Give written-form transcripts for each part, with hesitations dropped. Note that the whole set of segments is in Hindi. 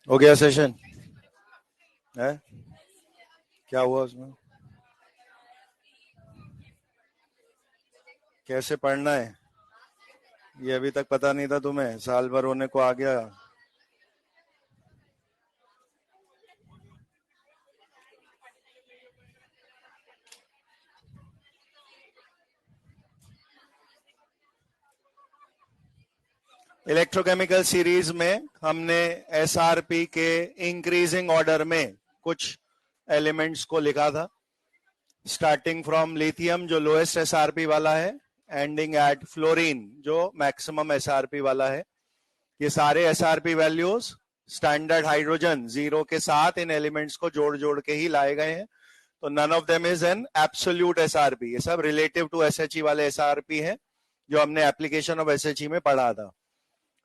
हो गया सेशन है? क्या हुआ उसमें? कैसे पढ़ना है ये अभी तक पता नहीं था तुम्हें? साल भर होने को आ गया। इलेक्ट्रोकेमिकल सीरीज में हमने एसआरपी के इंक्रीजिंग ऑर्डर में कुछ एलिमेंट्स को लिखा था, स्टार्टिंग फ्रॉम लिथियम जो लोएस्ट एसआरपी वाला है, एंडिंग एट फ्लोरीन जो मैक्सिमम एसआरपी वाला है। ये सारे SRP values standard hydrogen zero के साथ इन एलिमेंट्स को जोड़ जोड़ के ही लाए गए हैं। तो none of them is an absolute SRP. ये सब रिलेटिव टू एसएचई वाले एसआरपी है जो हमने एप्लीकेशन ऑफ एसएचई में पढ़ा था।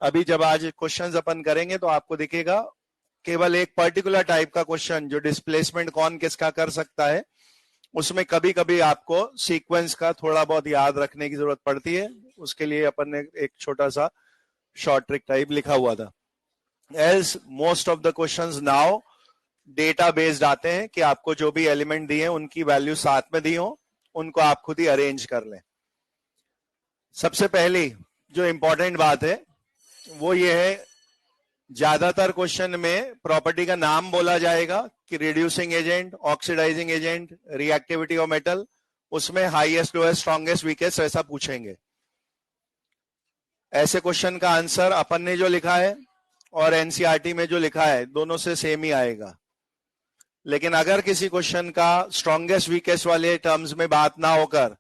अभी जब आज क्वेश्चंस अपन करेंगे तो आपको दिखेगा केवल एक पर्टिकुलर टाइप का क्वेश्चन जो डिस्प्लेसमेंट कौन किसका कर सकता है, उसमें कभी कभी आपको सीक्वेंस का थोड़ा बहुत याद रखने की जरूरत पड़ती है। उसके लिए अपन ने एक छोटा सा शॉर्ट ट्रिक टाइप लिखा हुआ था। As most of the questions now data based आते हैं कि आपको जो भी एलिमेंट दिए उनकी वैल्यू साथ में दी हो, उनको आप खुद ही अरेंज कर लें। सबसे पहली जो इंपॉर्टेंट बात है वो ये है, ज्यादातर क्वेश्चन में प्रॉपर्टी का नाम बोला जाएगा कि reducing agent, oxidizing agent, reactivity of metal, उसमें हाईएस्ट, लोएस्ट, स्ट्रॉन्गेस्ट, वीकेस्ट ऐसा पूछेंगे। ऐसे क्वेश्चन का आंसर अपन ने जो लिखा है और एनसीईआरटी में जो लिखा है दोनों से सेम ही आएगा। लेकिन अगर किसी क्वेश्चन का स्ट्रॉन्गेस्ट वीकेस्ट वाले टर्म्स में बात ना होकर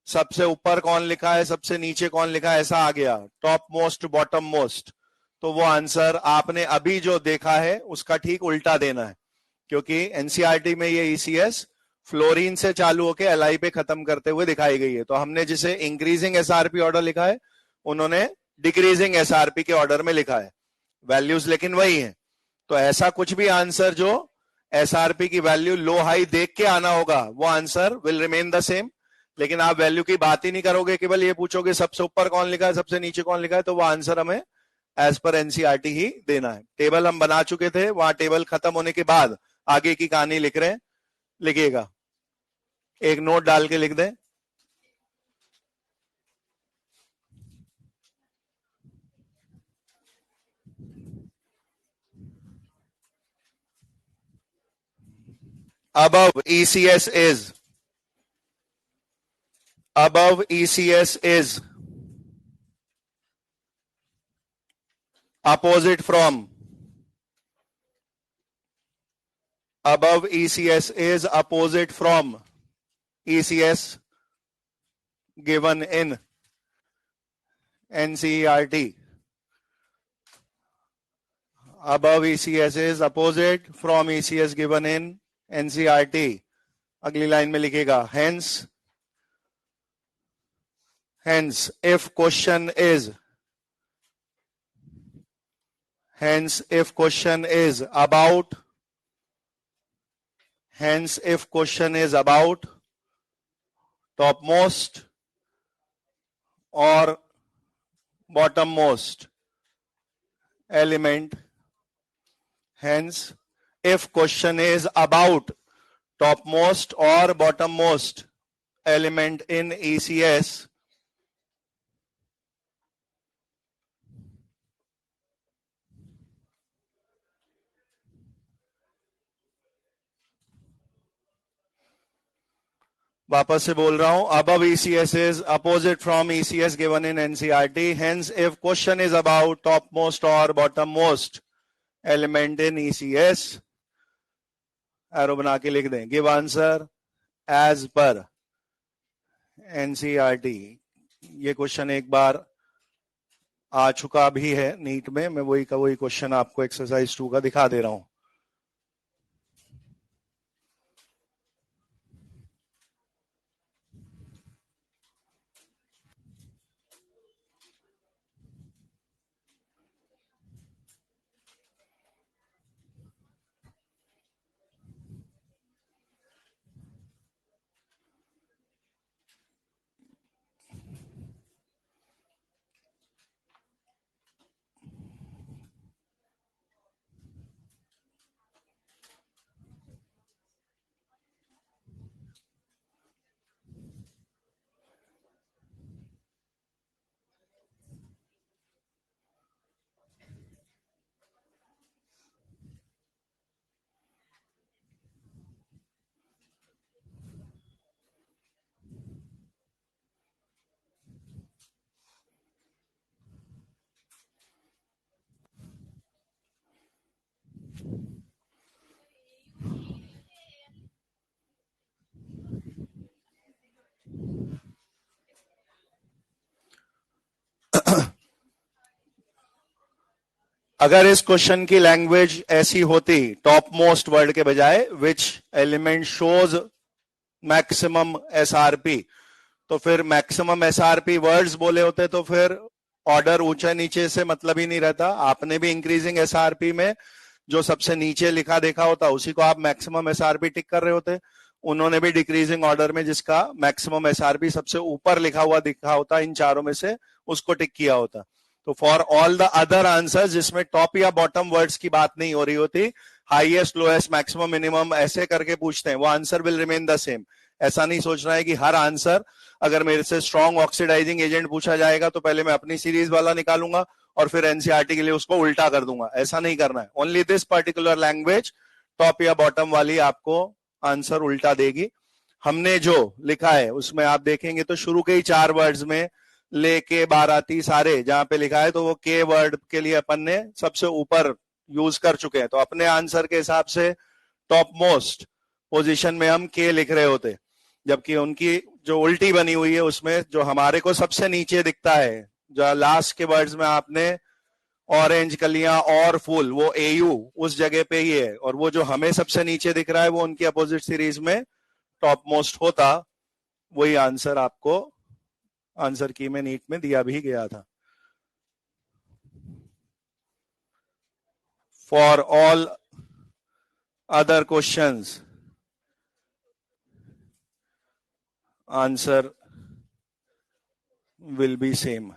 सबसे ऊपर कौन लिखा है, सबसे नीचे कौन लिखा है, ऐसा आ गया, टॉप मोस्ट, बॉटम मोस्ट, तो वो आंसर आपने अभी जो देखा है उसका ठीक उल्टा देना है। क्योंकि एनसीईआरटी में ये ईसीएस फ्लोरीन से चालू होकर एलआई पे खत्म करते हुए दिखाई गई है। तो हमने जिसे इंक्रीजिंग एसआरपी ऑर्डर लिखा है, उन्होंने डिक्रीजिंग एसआरपी के ऑर्डर में लिखा है। वैल्यूज लेकिन वही है। तो ऐसा कुछ भी आंसर जो एसआरपी की वैल्यू लो हाई देख के आना होगा, वो answer will remain the same. लेकिन आप वैल्यू की बात ही नहीं करोगे, केवल ये पूछोगे सबसे ऊपर कौन लिखा है, सबसे नीचे कौन लिखा है, तो वो आंसर हमें एज पर एनसीईआरटी ही देना है। टेबल हम बना चुके थे, वहां टेबल खत्म होने के बाद आगे की कहानी लिख रहे हैं, लिखिएगा, एक नोट डाल के लिख दें। above ECS is above ECS is opposite from above ECS is opposite from ECS given in NCERT. Above ECS is opposite from ECS given in NCERT. अगली लाइन में लिखेगा hence if question is about topmost or bottommost element, hence if question is about topmost or bottommost element in ECS, वापस से बोल रहा हूं, above ECS is opposite from ECS given in NCERT, hence if question is about topmost or bottommost element in ECS, arrow बना के लिख दें, गिव आंसर एज पर NCERT। ये क्वेश्चन एक बार आ चुका भी है नीट में, मैं वही का वही क्वेश्चन आपको एक्सरसाइज 2 का दिखा दे रहा हूं। अगर इस क्वेश्चन की लैंग्वेज ऐसी होती, टॉप मोस्ट वर्ड के बजाय which element shows maximum SRP, तो फिर मैक्सिमम एसआरपी वर्ड्स बोले होते तो फिर ऑर्डर ऊंचा नीचे से मतलब ही नहीं रहता। आपने भी इंक्रीजिंग एसआरपी में जो सबसे नीचे लिखा देखा होता उसी को आप मैक्सिमम एसआरपी टिक कर रहे होते। उन्होंने भी डिक्रीजिंग ऑर्डर में जिसका मैक्सिमम एसआरपी सबसे ऊपर लिखा हुआ दिखा होता इन चारों में से उसको टिक किया होता। तो for all the other answers जिसमें टॉप या बॉटम वर्ड्स की बात नहीं हो रही होती, हाईएस्ट लोएस्ट मैक्सिमम मिनिमम ऐसे करके पूछते हैं, वो answer will remain the same. ऐसा नहीं सोचना है कि हर आंसर, अगर मेरे से स्ट्रॉन्ग ऑक्सीडाइजिंग एजेंट पूछा जाएगा तो पहले मैं अपनी सीरीज वाला निकालूंगा और फिर एनसीईआरटी के लिए उसको उल्टा कर दूंगा। ऐसा नहीं करना है। Only this particular language top या बॉटम वाली आपको आंसर उल्टा देगी। हमने जो लिखा है उसमें आप देखेंगे तो शुरू के ही 4 वर्ड्स में ले के बाराती सारे जहां पे लिखा है तो वो के वर्ड के लिए अपन ने सबसे ऊपर यूज कर चुके हैं। तो अपने आंसर के हिसाब से टॉप मोस्ट पोजीशन में हम के लिख रहे होते, जबकि उनकी जो उल्टी बनी हुई है उसमें जो हमारे को सबसे नीचे दिखता है, जो लास्ट के वर्ड्स में आपने ऑरेंज कलियां और फूल, वो एयू उस जगह पे ही है, और वो जो हमें सबसे नीचे दिख रहा है वो उनकी अपोजिट सीरीज में टॉप मोस्ट होता। वही आंसर आपको आंसर की में नीट में दिया भी गया था। For all other questions answer will be same.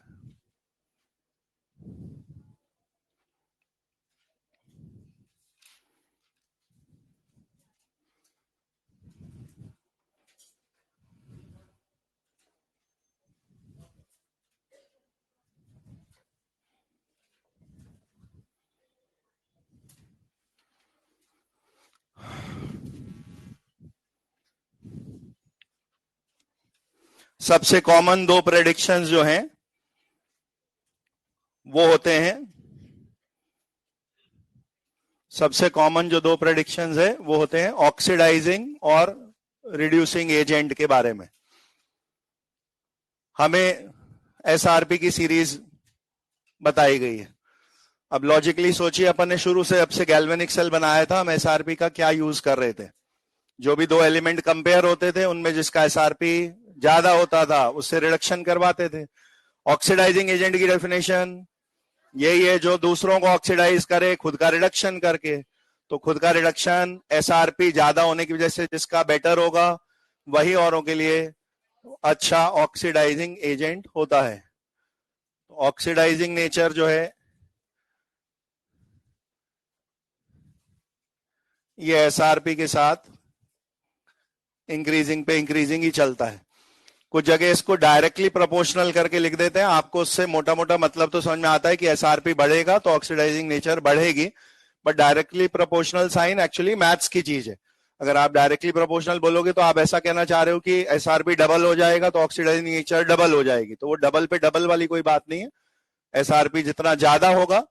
सबसे कॉमन 2 प्रेडिक्शंस जो हैं वो होते हैं, सबसे कॉमन जो 2 प्रेडिक्शंस है वो होते हैं ऑक्सीडाइजिंग और रिड्यूसिंग एजेंट के बारे में। हमें एसआरपी की सीरीज बताई गई है। अब लॉजिकली सोचिए, अपन ने शुरू से अब से गैल्वेनिक सेल बनाया था, हम एसआरपी का क्या यूज कर रहे थे। जो भी 2 एलिमेंट कंपेयर होते थे उनमें जिसका एसआरपी ज्यादा होता था उससे रिडक्शन करवाते थे। ऑक्सीडाइजिंग एजेंट की डेफिनेशन यही है, जो दूसरों को ऑक्सीडाइज करे खुद का रिडक्शन करके। तो खुद का रिडक्शन एसआरपी ज्यादा होने की वजह से जिसका बेटर होगा वही औरों के लिए अच्छा ऑक्सीडाइजिंग एजेंट होता है। ऑक्सीडाइजिंग नेचर जो है ये एसआरपी के साथ इंक्रीजिंग पे इंक्रीजिंग ही चलता है। कुछ जगह इसको डायरेक्टली प्रोपोर्शनल करके लिख देते हैं, आपको उससे मोटा मोटा मतलब तो समझ में आता है कि एसआरपी बढ़ेगा तो ऑक्सीडाइजिंग नेचर बढ़ेगी, but directly proportional sign actually maths की चीज है। अगर आप डायरेक्टली प्रोपोर्शनल बोलोगे तो आप ऐसा कहना चाह रहे हो कि एसआरपी डबल हो जाएगा तो ऑक्सीडाइजिंग नेचर डबल हो जाएगी, तो वो डबल पे डबल वाली कोई बात नहीं है। एसआरपी जितना ज्यादा होगा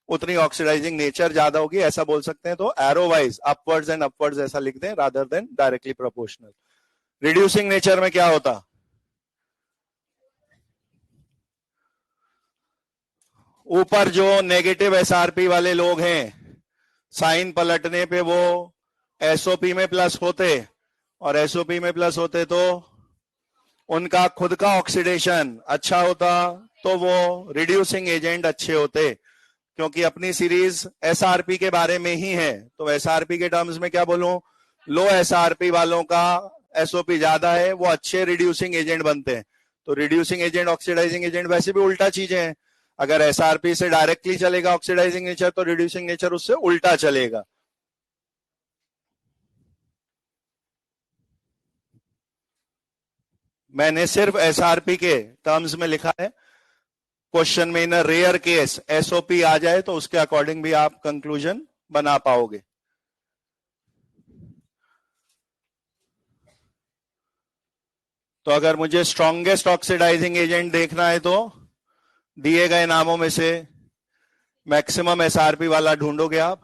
उतनी ऑक्सीडाइजिंग नेचर ज्यादा होगी, ऐसा बोल सकते हैं। तो arrow wise upwards and upwards ऐसा लिख दें rather than directly proportional. Reducing nature में क्या होता, ऊपर जो नेगेटिव एसआरपी वाले लोग हैं साइन पलटने पे वो एसओपी में प्लस होते, और एसओपी में प्लस होते तो उनका खुद का ऑक्सीडेशन अच्छा होता, तो वो रिड्यूसिंग एजेंट अच्छे होते। क्योंकि अपनी सीरीज एसआरपी के बारे में ही है तो एसआरपी के टर्म्स में क्या बोलूं, लो एसआरपी वालों का एसओपी ज्यादा है वो अच्छे रिड्यूसिंग एजेंट बनते हैं। तो रिड्यूसिंग एजेंट ऑक्सीडाइजिंग एजेंट वैसे भी उल्टा चीजें हैं। अगर एसआरपी से डायरेक्टली चलेगा ऑक्सीडाइजिंग नेचर तो रिड्यूसिंग नेचर उससे उल्टा चलेगा। मैंने सिर्फ एसआरपी के टर्म्स में लिखा है। क्वेश्चन में इन रेयर केस एसओपी आ जाए तो उसके अकॉर्डिंग भी आप कंक्लूजन बना पाओगे। तो अगर मुझे स्ट्रॉन्गेस्ट ऑक्सीडाइजिंग एजेंट देखना है तो दिए गए नामों में से मैक्सिमम एसआरपी वाला ढूंढोगे आप।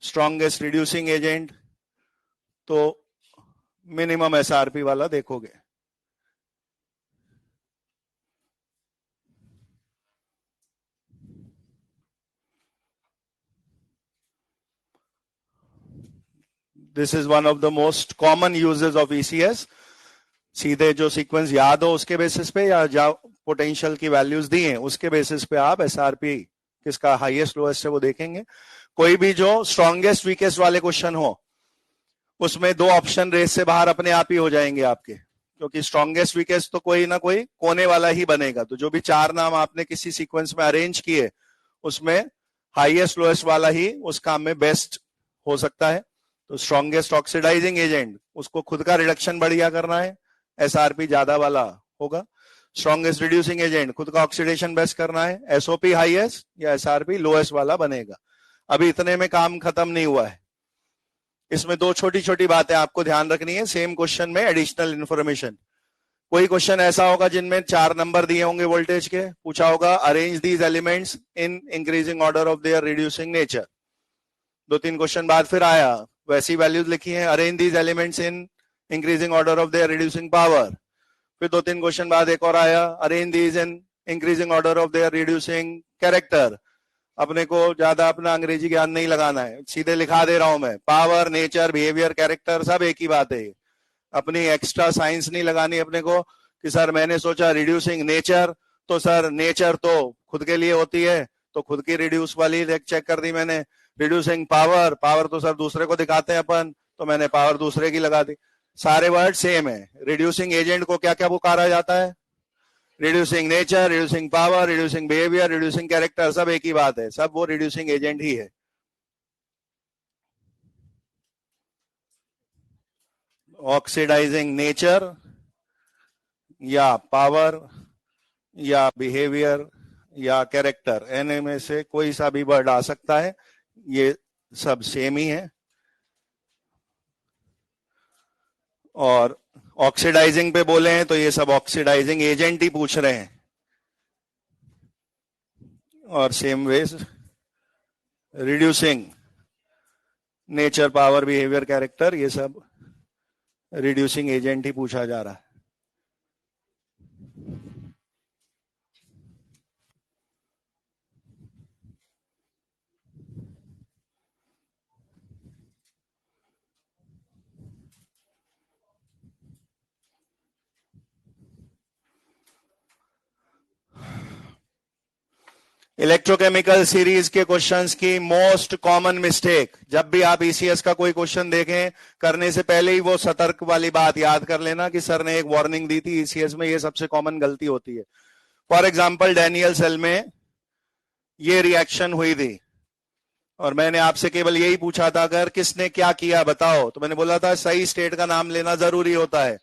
स्ट्रॉन्गेस्ट रिड्यूसिंग एजेंट, तो मिनिमम एसआरपी वाला देखोगे। This is one of the most common uses of ECS. सीधे जो सीक्वेंस याद हो उसके बेसिस पे या जो पोटेंशियल की वैल्यूज दी हैं उसके बेसिस पे आप एसआरपी किसका हाईएस्ट लोएस्ट है वो देखेंगे। कोई भी जो स्ट्रॉन्गेस्ट वीकेस्ट वाले क्वेश्चन हो उसमें दो ऑप्शन रेस से बाहर अपने आप ही हो जाएंगे आपके, क्योंकि स्ट्रॉन्गेस्ट वीकेस्ट तो कोई ना कोई कोने वाला ही बनेगा। तो जो भी चार नाम आपने किसी सीक्वेंस में अरेंज किए उसमें हाईएस्ट लोएस्ट वाला ही उस काम में बेस्ट हो सकता है। तो स्ट्रॉन्गेस्ट ऑक्सीडाइजिंग एजेंट, उसको खुद का रिडक्शन बढ़िया करना है, एसआरपी ज्यादा वाला होगा। स्ट्रॉन्गेस्ट रिड्यूसिंग एजेंट, खुद का ऑक्सीडेशन बेस्ट करना है, एसओपी हाईएस्ट या एसआरपी लोएस्ट वाला बनेगा। अभी इतने में काम खत्म नहीं हुआ है, इसमें दो छोटी छोटी बातें आपको ध्यान रखनी है सेम क्वेश्चन में, एडिशनल इंफॉर्मेशन। कोई क्वेश्चन ऐसा होगा जिनमें 4 नंबर दिए होंगे वोल्टेज के, पूछा होगा arrange these elements in increasing order of their reducing nature. 2-3 question बाद फिर आया, वैसी वैल्यूज लिखी है, arrange these elements in increasing order of their reducing power. फिर 2-3 क्वेश्चन बाद एक और आया, arrange these in increasing order of their reducing character. अपने को ज्यादा अपना अंग्रेजी ज्ञान नहीं लगाना है, सीधे लिखा दे रहा हूं मैं, पावर, नेचर, बिहेवियर, कैरेक्टर सब एक ही बात है। अपनी एक्स्ट्रा साइंस नहीं लगानी अपने को कि सर मैंने सोचा रिड्यूसिंग नेचर, तो सर नेचर तो खुद के लिए होती है तो खुद की रिड्यूस वाली चेक कर दी मैंने। रिड्यूसिंग पावर, पावर तो सर दूसरे को दिखाते हैं अपन, तो मैंने पावर दूसरे की लगा दी। सारे वर्ड सेम है। रिड्यूसिंग एजेंट को क्या क्या पुकारा जाता है? Reducing nature, reducing power, reducing behaviour, reducing character, सब एक ही बात है, सब वो रिड्यूसिंग एजेंट ही है। ऑक्सीडाइजिंग नेचर या पावर या बिहेवियर या कैरेक्टर, एन में से कोई सा भी वर्ड आ सकता है, ये सब सेम ही है। और ऑक्सीडाइजिंग पे बोले हैं तो ये सब ऑक्सीडाइजिंग एजेंट ही पूछ रहे हैं। और same ways reducing nature, power, behaviour, character, ये सब रिड्यूसिंग एजेंट ही पूछा जा रहा है। इलेक्ट्रोकेमिकल सीरीज के क्वेश्चंस की मोस्ट कॉमन मिस्टेक, जब भी आप ईसीएस का कोई क्वेश्चन देखें करने से पहले ही वो सतर्क वाली बात याद कर लेना कि सर ने एक वार्निंग दी थी ईसीएस में, ये सबसे कॉमन गलती होती है। फॉर एग्जांपल डैनियल सेल में ये रिएक्शन हुई थी और मैंने आपसे केवल यही पूछा था अगर किसने क्या किया बताओ, तो मैंने बोला था सही स्टेट का नाम लेना जरूरी होता है।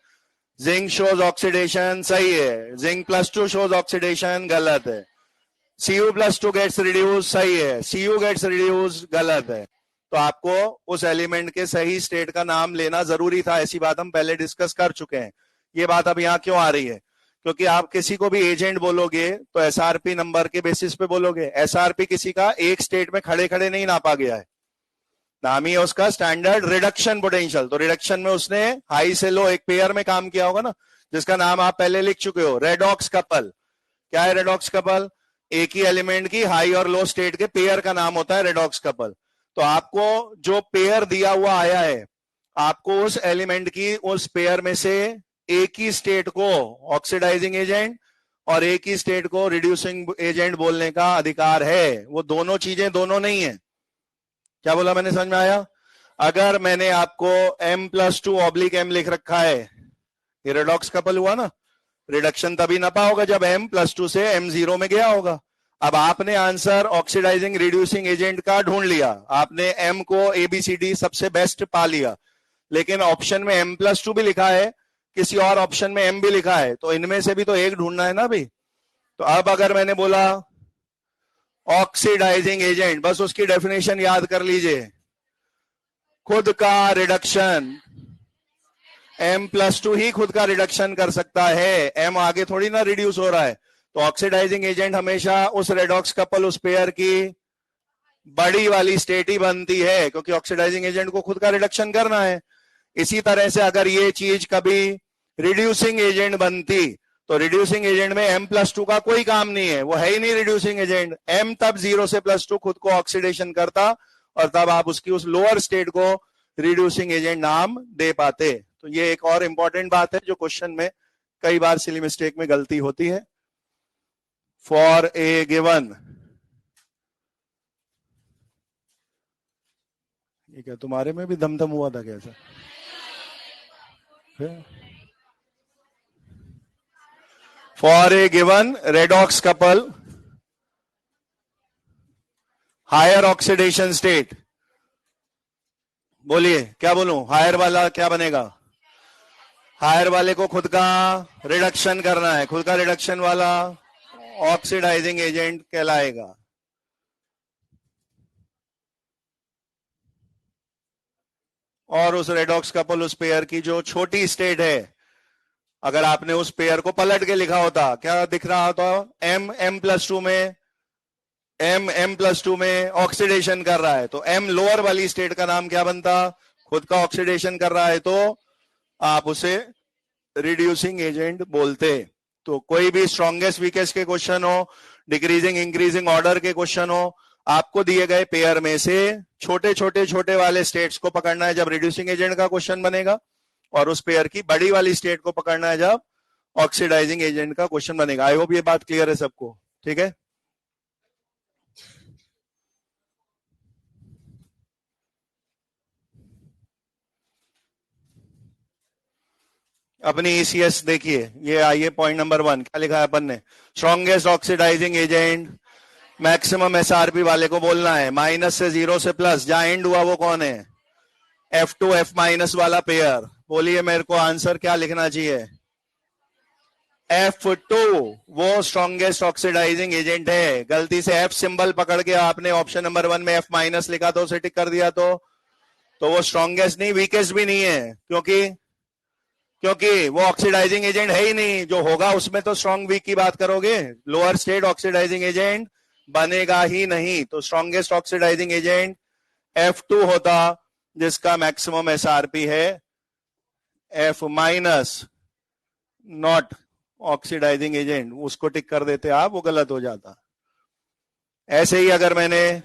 जिंक शोज ऑक्सीडेशन सही है, जिंक +2 शोज ऑक्सीडेशन गलत है, Cu+2 गेट्स रिड्यूस सही है, Cu गेट्स रिड्यूस गलत है। तो आपको उस एलिमेंट के सही स्टेट का नाम लेना जरूरी था, ऐसी बात हम पहले डिस्कस कर चुके हैं। ये बात अब यहाँ क्यों आ रही है? क्योंकि आप किसी को भी एजेंट बोलोगे तो एसआरपी नंबर के बेसिस पे बोलोगे। एसआरपी किसी का एक स्टेट में खड़े खड़े नहीं नापा गया है, नाम ही है उसका स्टैंडर्ड रिडक्शन पोटेंशियल। तो रिडक्शन में उसने हाई से लो एक पेयर में काम किया होगा ना, जिसका नाम आप पहले लिख चुके हो, रेडॉक्स कपल। क्या है रेडॉक्स कपल? एक ही एलिमेंट की हाई और लो स्टेट के पेयर का नाम होता है रेडॉक्स कपल। तो आपको जो पेयर दिया हुआ आया है, आपको उस एलिमेंट की उस पेयर में से एक ही स्टेट को ऑक्सीडाइजिंग एजेंट और एक ही स्टेट को रिड्यूसिंग एजेंट बोलने का अधिकार है। वो दोनों चीजें दोनों नहीं है। क्या बोला मैंने, समझ में आया? अगर मैंने आपको M+2/M लिख रखा है, ये रेडॉक्स कपल हुआ ना, रिडक्शन तभी नपा होगा जब M+2 से M0 में गया होगा। अब आपने आंसर ऑक्सीडाइजिंग रिड्यूसिंग एजेंट का ढूंढ लिया, आपने M को ABCD सबसे बेस्ट पा लिया, लेकिन ऑप्शन में M+2 भी लिखा है, किसी और ऑप्शन में M भी लिखा है, तो इनमें से भी तो एक ढूंढना है ना भाई। तो अब अगर मैंने बोला ऑक्सीडाइजिंग एजेंट, बस उसकी डेफिनेशन याद कर लीजिए, खुद का रिडक्शन, M+2 ही खुद का रिडक्शन कर सकता है, M आगे थोड़ी ना रिड्यूस हो रहा है। तो ऑक्सीडाइजिंग एजेंट हमेशा उस रेडॉक्स कपल, उस पेयर की बड़ी वाली स्टेट ही बनती है, क्योंकि ऑक्सीडाइजिंग एजेंट को खुद का रिडक्शन करना है। इसी तरह से अगर ये चीज कभी रिड्यूसिंग एजेंट बनती, तो रिड्यूसिंग एजेंट में M+2 का कोई काम नहीं है, वो है ही नहीं रिड्यूसिंग एजेंट। M तब 0 से +2 खुद को ऑक्सीडेशन करता, और तब आप उसकी उस लोअर स्टेट को रिड्यूसिंग एजेंट नाम दे पाते। तो ये एक और इंपॉर्टेंट बात है जो क्वेश्चन में कई बार सिली मिस्टेक में गलती होती है। फॉर ए गिवन, ये क्या तुम्हारे में भी दमदम हुआ था कैसा? For a given redox couple, higher oxidation state, बोलिए क्या बोलूं? हायर वाला क्या बनेगा? हायर वाले को खुद का रिडक्शन करना है, खुद का रिडक्शन वाला ऑक्सीडाइजिंग एजेंट कहलाएगा। और उस रेडॉक्स कपल, उस पेयर की जो छोटी स्टेट है, अगर आपने उस पेयर को पलट के लिखा होता, क्या दिख रहा होता? M+2 में, M+2 में ऑक्सीडेशन कर रहा है, तो M लोअर वाली स्टेट का नाम क्या बनता? खुद का ऑक्सीडेशन कर रहा है, तो आप उसे रिड्यूसिंग एजेंट बोलते। तो कोई भी स्ट्रॉन्गेस्ट वीकेस्ट के क्वेश्चन हो, डिक्रीजिंग इंक्रीजिंग ऑर्डर के क्वेश्चन हो, आपको दिए गए पेयर में से छोटे वाले स्टेट्स को पकड़ना है जब रिड्यूसिंग एजेंट का क्वेश्चन बनेगा, और उस पेयर की बड़ी वाली स्टेट को पकड़ना है जब ऑक्सीडाइजिंग एजेंट का क्वेश्चन बनेगा। आई होप ये बात क्लियर है सबको, ठीक है? अपनी ECS देखिए, ये आइए पॉइंट नंबर 1, क्या लिखा है अपन ने? Strongest oxidizing agent, maximum SRP वाले को बोलना है, माइनस से 0 से प्लस, जहां एंड हुआ वो कौन है? F2 F- वाला पेयर। बोलिए मेरे को आंसर क्या लिखना चाहिए? F2 वो स्ट्रॉन्गेस्ट ऑक्सीडाइजिंग एजेंट है। गलती से F सिंबल पकड़ के आपने ऑप्शन नंबर 1 में F- लिखा तो उसे टिक कर दिया, तो वो स्ट्रॉन्गेस्ट नहीं, वीकेस्ट भी नहीं है, क्योंकि वो ऑक्सीडाइजिंग एजेंट है ही नहीं। जो होगा उसमें तो स्ट्रॉन्ग वीक की बात करोगे, लोअर स्टेट ऑक्सीडाइजिंग एजेंट बनेगा ही नहीं। तो स्ट्रॉन्गेस्ट ऑक्सीडाइजिंग एजेंट F2 होता, जिसका मैक्सिमम SRP है F-, नॉट ऑक्सीडाइजिंग एजेंट, उसको टिक कर देते आप, वो गलत हो जाता। ऐसे ही अगर मैंने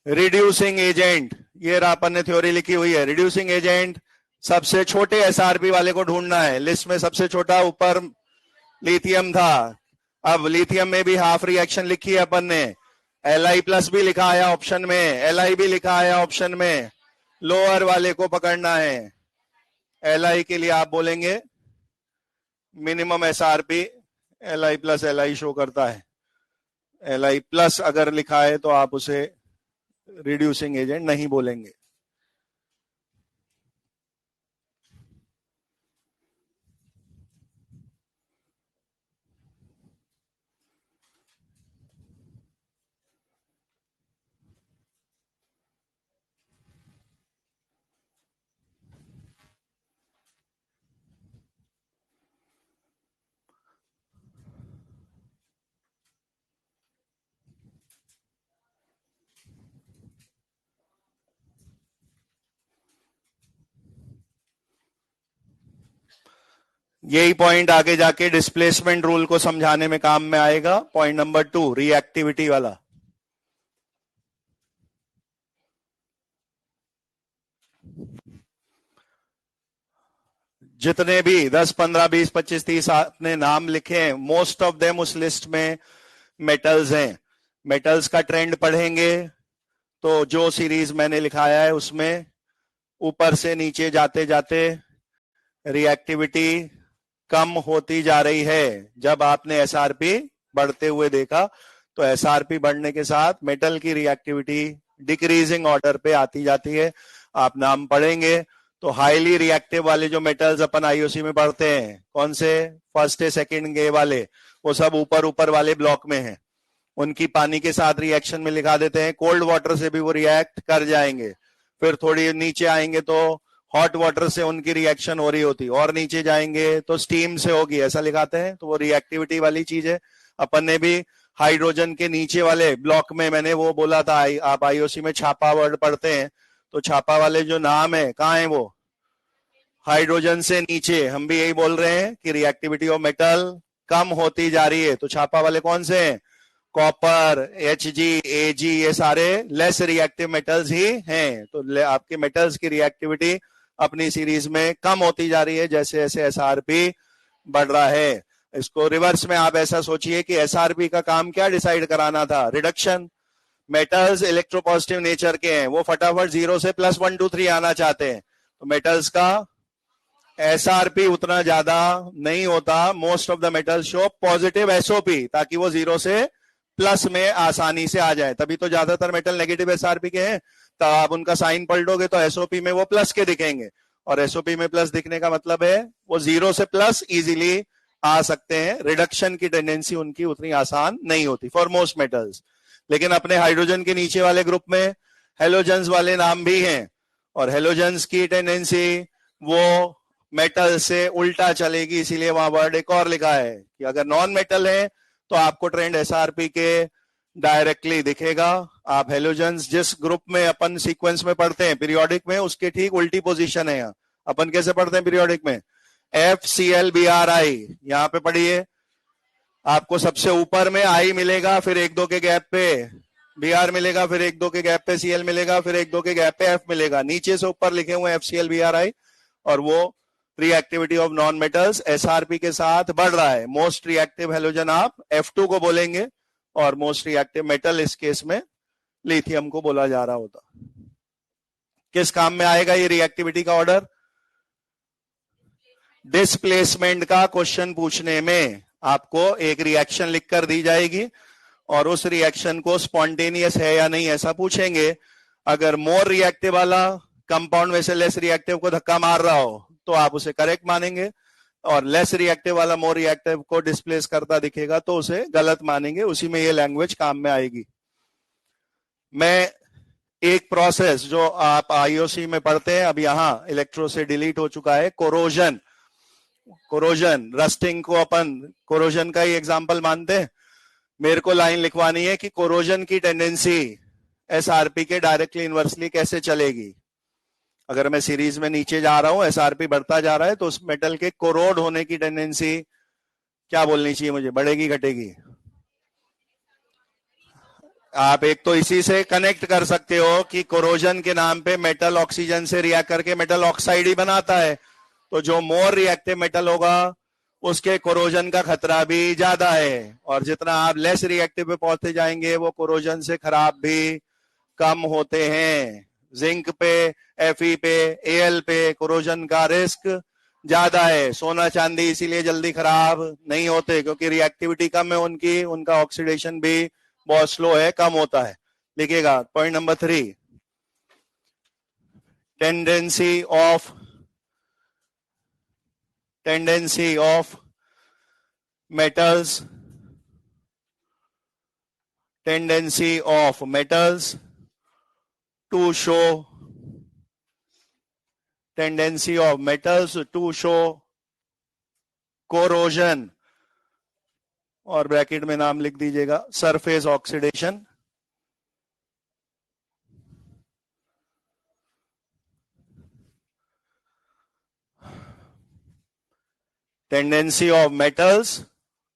रिड्यूसिंग एजेंट, ये अपन ने थ्योरी लिखी हुई है, रिड्यूसिंग एजेंट सबसे छोटे SRP वाले को ढूंढना है। लिस्ट में सबसे छोटा ऊपर लिथियम था, अब लिथियम में भी हाफ रिएक्शन लिखी है अपन ने, Li+ भी लिखा है ऑप्शन में, Li भी लिखा है ऑप्शन में, लोअर वाले को पकड़ना है। Li के लिए आप बोलेंगे मिनिमम SRP, Li+ शो करता है, Li+ अगर लिखा है तो आप उसे रिड्यूसिंग एजेंट नहीं बोलेंगे। यही पॉइंट आगे जाके डिस्प्लेसमेंट रूल को समझाने में काम में आएगा। पॉइंट नंबर 2, रिएक्टिविटी वाला। जितने भी 10, 15, 20, 25, 30 आपने नाम लिखे हैं, मोस्ट ऑफ देम उस लिस्ट में मेटल्स हैं। मेटल्स का ट्रेंड पढ़ेंगे तो जो सीरीज मैंने लिखाया है उसमें ऊपर से नीचे जाते जाते रिएक्टिविटी कम होती जा रही है। जब आपने SRP बढ़ते हुए देखा तो SRP बढ़ने के साथ मेटल की रिएक्टिविटी डिक्रीजिंग ऑर्डर पे आती जाती है। आप नाम पढ़ेंगे तो हाईली रिएक्टिव वाले जो मेटल्स अपन IUC में पढ़ते हैं, कौन से? फर्स्ट है, सेकंड है वाले, वो सब ऊपर वाले ब्लॉक में हैं। उनकी पानी के साथ रिएक्शन में लिखा देते हैं, कोल्ड वाटर से भी वो रिएक्ट कर जाएंगे। फिर थोड़ी नीचे आएंगे तो हॉट वाटर से उनकी रिएक्शन हो रही होती, और नीचे जाएंगे तो स्टीम से होगी, ऐसा लिखाते हैं। तो वो रिएक्टिविटी वाली चीज है। अपन ने भी हाइड्रोजन के नीचे वाले ब्लॉक में मैंने वो बोला था, आप आईओसी में छापा वर्ड पढ़ते हैं, तो छापा वाले जो नाम है कहाँ है वो, हाइड्रोजन से नीचे। हम भी यही बोल रहे हैं कि रिएक्टिविटी ऑफ मेटल कम होती जा रही है, तो छापा वाले कौन से हैं, कॉपर, Hg, Ag, ये सारे लेस रिएक्टिव मेटल्स ही हैं। तो आपके मेटल्स की रिएक्टिविटी अपनी सीरीज में कम होती जा रही है जैसे जैसे SRP बढ़ रहा है। इसको रिवर्स में आप ऐसा सोचिए कि SRP का काम क्या डिसाइड कराना था, रिडक्शन। मेटल्स इलेक्ट्रोपॉजिटिव नेचर के हैं, वो फटाफट 0 से +1 2 3 आना चाहते हैं, तो मेटल्स का SRP उतना ज्यादा नहीं होता। Most of the metals show positive SOP, ताकि वो 0 से प्लस में आसानी से आ जाए। तभी तो ज्यादातर मेटल नेगेटिव SRP के हैं, तो आप उनका साइन पलटोगे तो SOP में वो प्लस के दिखेंगे, और SOP में प्लस दिखने का मतलब है वो 0 से प्लस इजीली आ सकते हैं। रिडक्शन की टेंडेंसी उनकी उतनी आसान नहीं होती फॉर मोस्ट मेटल्स। लेकिन अपने हाइड्रोजन के नीचे वाले ग्रुप में हेलोजन्स वाले नाम भी हैं, और हेलोजन्स की टेंडेंसी वो मेटल से उल्टा चलेगी, इसीलिए वहां वर्ड एक और लिखा है कि अगर नॉन मेटल है तो आपको ट्रेंड SRP के डायरेक्टली दिखेगा। आप हेलोजन्स जिस ग्रुप में अपन सीक्वेंस में पढ़ते हैं पीरियोडिक में, उसके ठीक उल्टी पोजीशन है यहाँ। अपन कैसे पढ़ते हैं पीरियोडिक में, FClBrI, यहाँ पे पढ़िए, आपको सबसे ऊपर में I मिलेगा, फिर 1 2 के गैप पे Br मिलेगा, फिर 1 2 के गैप पे Cl मिलेगा, फिर 1 2 के गैप पे F मिलेगा। नीचे से ऊपर लिखे हुए FClBrI, और वो reactivity of non metals SRP के साथ बढ़ रहा है। मोस्ट रिएक्टिव हेलोजन आप F2 को बोलेंगे, और मोस्ट रिएक्टिव मेटल इस केस में लिथियम को बोला जा रहा होता। किस काम में आएगा ये रिएक्टिविटी का ऑर्डर, डिस्प्लेसमेंट का क्वेश्चन पूछने में आपको एक रिएक्शन लिखकर दी जाएगी, और उस रिएक्शन को स्पॉन्टेनियस है या नहीं ऐसा पूछेंगे। अगर मोर रिएक्टिव वाला कंपाउंड में से लेस रिएक्टिव को धक्का मार रहा हो तो आप उसे करेक्ट मानेंगे, और लेस रिएक्टिव वाला मोर रिएक्टिव को डिस्प्लेस करता दिखेगा तो उसे गलत मानेंगे। उसी में ये लैंग्वेज काम में आएगी। मैं एक प्रोसेस जो आप आईओसी में पढ़ते हैं, अब यहां इलेक्ट्रो से डिलीट हो चुका है, कोरोजन। कोरोजन रस्टिंग को अपन कोरोजन का ही एग्जांपल मानते हैं। मेरे को लाइन लिखवानी है कि कोरोजन की टेंडेंसी SRP के डायरेक्टली इनवर्सली कैसे चलेगी। अगर मैं सीरीज में नीचे जा रहा हूं, SRP बढ़ता जा रहा है, तो उस मेटल के कोरोड होने की टेंडेंसी क्या बोलनी चाहिए मुझे, बढ़ेगी घटेगी। आप एक तो इसी से कनेक्ट कर सकते हो कि कोरोजन के नाम पे मेटल ऑक्सीजन से रिएक्ट करके मेटल ऑक्साइड ही बनाता है, तो जो मोर रिएक्टिव मेटल होगा उसके कोरोजन का खतरा भी ज्यादा है, और जितना आप लेस रिएक्टिव पे पहुंचते जाएंगे वो कोरोजन से खराब भी कम होते हैं। जिंक पे, Fe पे, Al पे कोरोजन का रिस्क ज्यादा है। सोना चांदी इसीलिए जल्दी खराब नहीं होते क्योंकि रिएक्टिविटी कम है उनकी, उनका ऑक्सीडेशन भी बहुत स्लो है, कम होता है। लिखिएगा point number 3, tendency of metals to show corrosion, और ब्रैकेट में नाम लिख दीजिएगा surface oxidation. Tendency of metals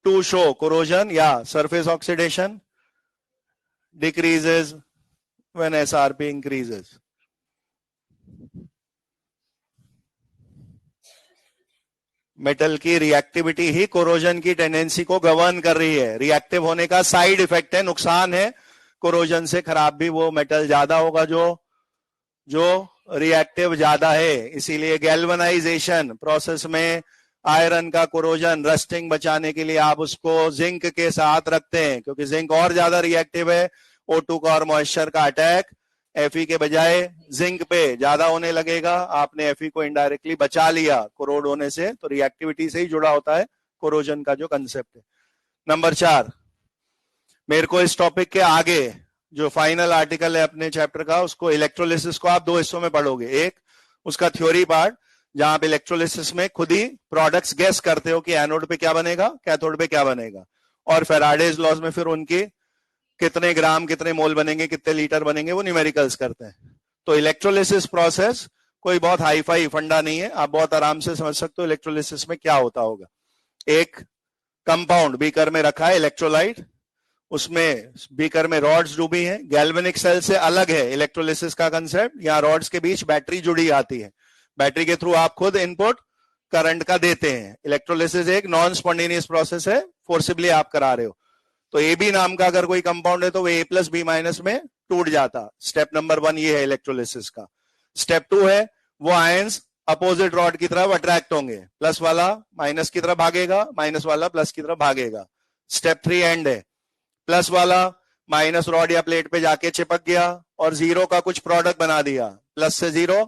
to show corrosion या surface oxidation decreases when SRP increases. Metal की रिएक्टिविटी ही कोरोजन की टेंडेंसी को गवर्न कर रही है। रिएक्टिव होने का साइड इफेक्ट है, नुकसान है। कोरोजन से खराब भी वो मेटल ज्यादा होगा जो रिएक्टिव ज्यादा है। इसीलिए गैल्वनाइजेशन प्रोसेस में आयरन का कोरोजन रस्टिंग बचाने के लिए आप उसको जिंक के साथ रखते हैं, क्योंकि जिंक और ज्यादा रिएक्टिव है। O2 का और मॉइस्चर का अटैक Fe के बजाय जिंक पे ज्यादा होने लगेगा। आपने Fe को इनडायरेक्टली बचा लिया कोरोड होने से, तो रिएक्टिविटी से ही जुड़ा होता है कोरोजन का जो कंसेप्ट है। नंबर 4, मेरे को इस टॉपिक के आगे जो फाइनल आर्टिकल है अपने चैप्टर का, उसको इलेक्ट्रोलिसिस को आप 2 हिस्सों में पढ़ोगे। एक उसका थ्योरी पार्ट, जहां आप इलेक्ट्रोलिसिस में खुद ही प्रोडक्ट्स गेस करते हो कि एनोड पे क्या बनेगा, कैथोड पे क्या बनेगा, और फेराडेज लॉज में फिर उनकी कितने ग्राम कितने मोल बनेंगे, कितने लीटर बनेंगे, वो न्यूमेरिकल्स करते हैं। तो इलेक्ट्रोलिसिस प्रोसेस कोई बहुत हाई फाई फंडा नहीं है, आप बहुत आराम से समझ सकते हो इलेक्ट्रोलिसिस में क्या होता होगा। एक कंपाउंड बीकर में रखा है इलेक्ट्रोलाइट, उसमें बीकर में रॉड्स डूबी हैं, गैल्वेनिक सेल से अलग है इलेक्ट्रोलिसिस का कंसेप्ट। यहाँ रॉड्स के बीच बैटरी जुड़ी आती है, बैटरी के थ्रू आप खुद इनपुट करंट का देते हैं। इलेक्ट्रोलिसिस एक नॉन स्पॉन्टेनियस प्रोसेस है, फोर्सिबली आप करा रहे हो। तो ए बी नाम का अगर कोई कंपाउंड है तो वो ए प्लस बी माइनस में टूट जाता। स्टेप नंबर 1 ये है इलेक्ट्रोलिसिस का। स्टेप 2 है वो आयंस अपोजिट रॉड की तरफ अट्रैक्ट होंगे, प्लस वाला माइनस की तरफ भागेगा, माइनस वाला प्लस की तरफ भागेगा। स्टेप 3 एंड है, प्लस वाला माइनस रॉड या प्लेट पे जाके चिपक गया और जीरो का कुछ प्रोडक्ट बना दिया। प्लस से जीरो,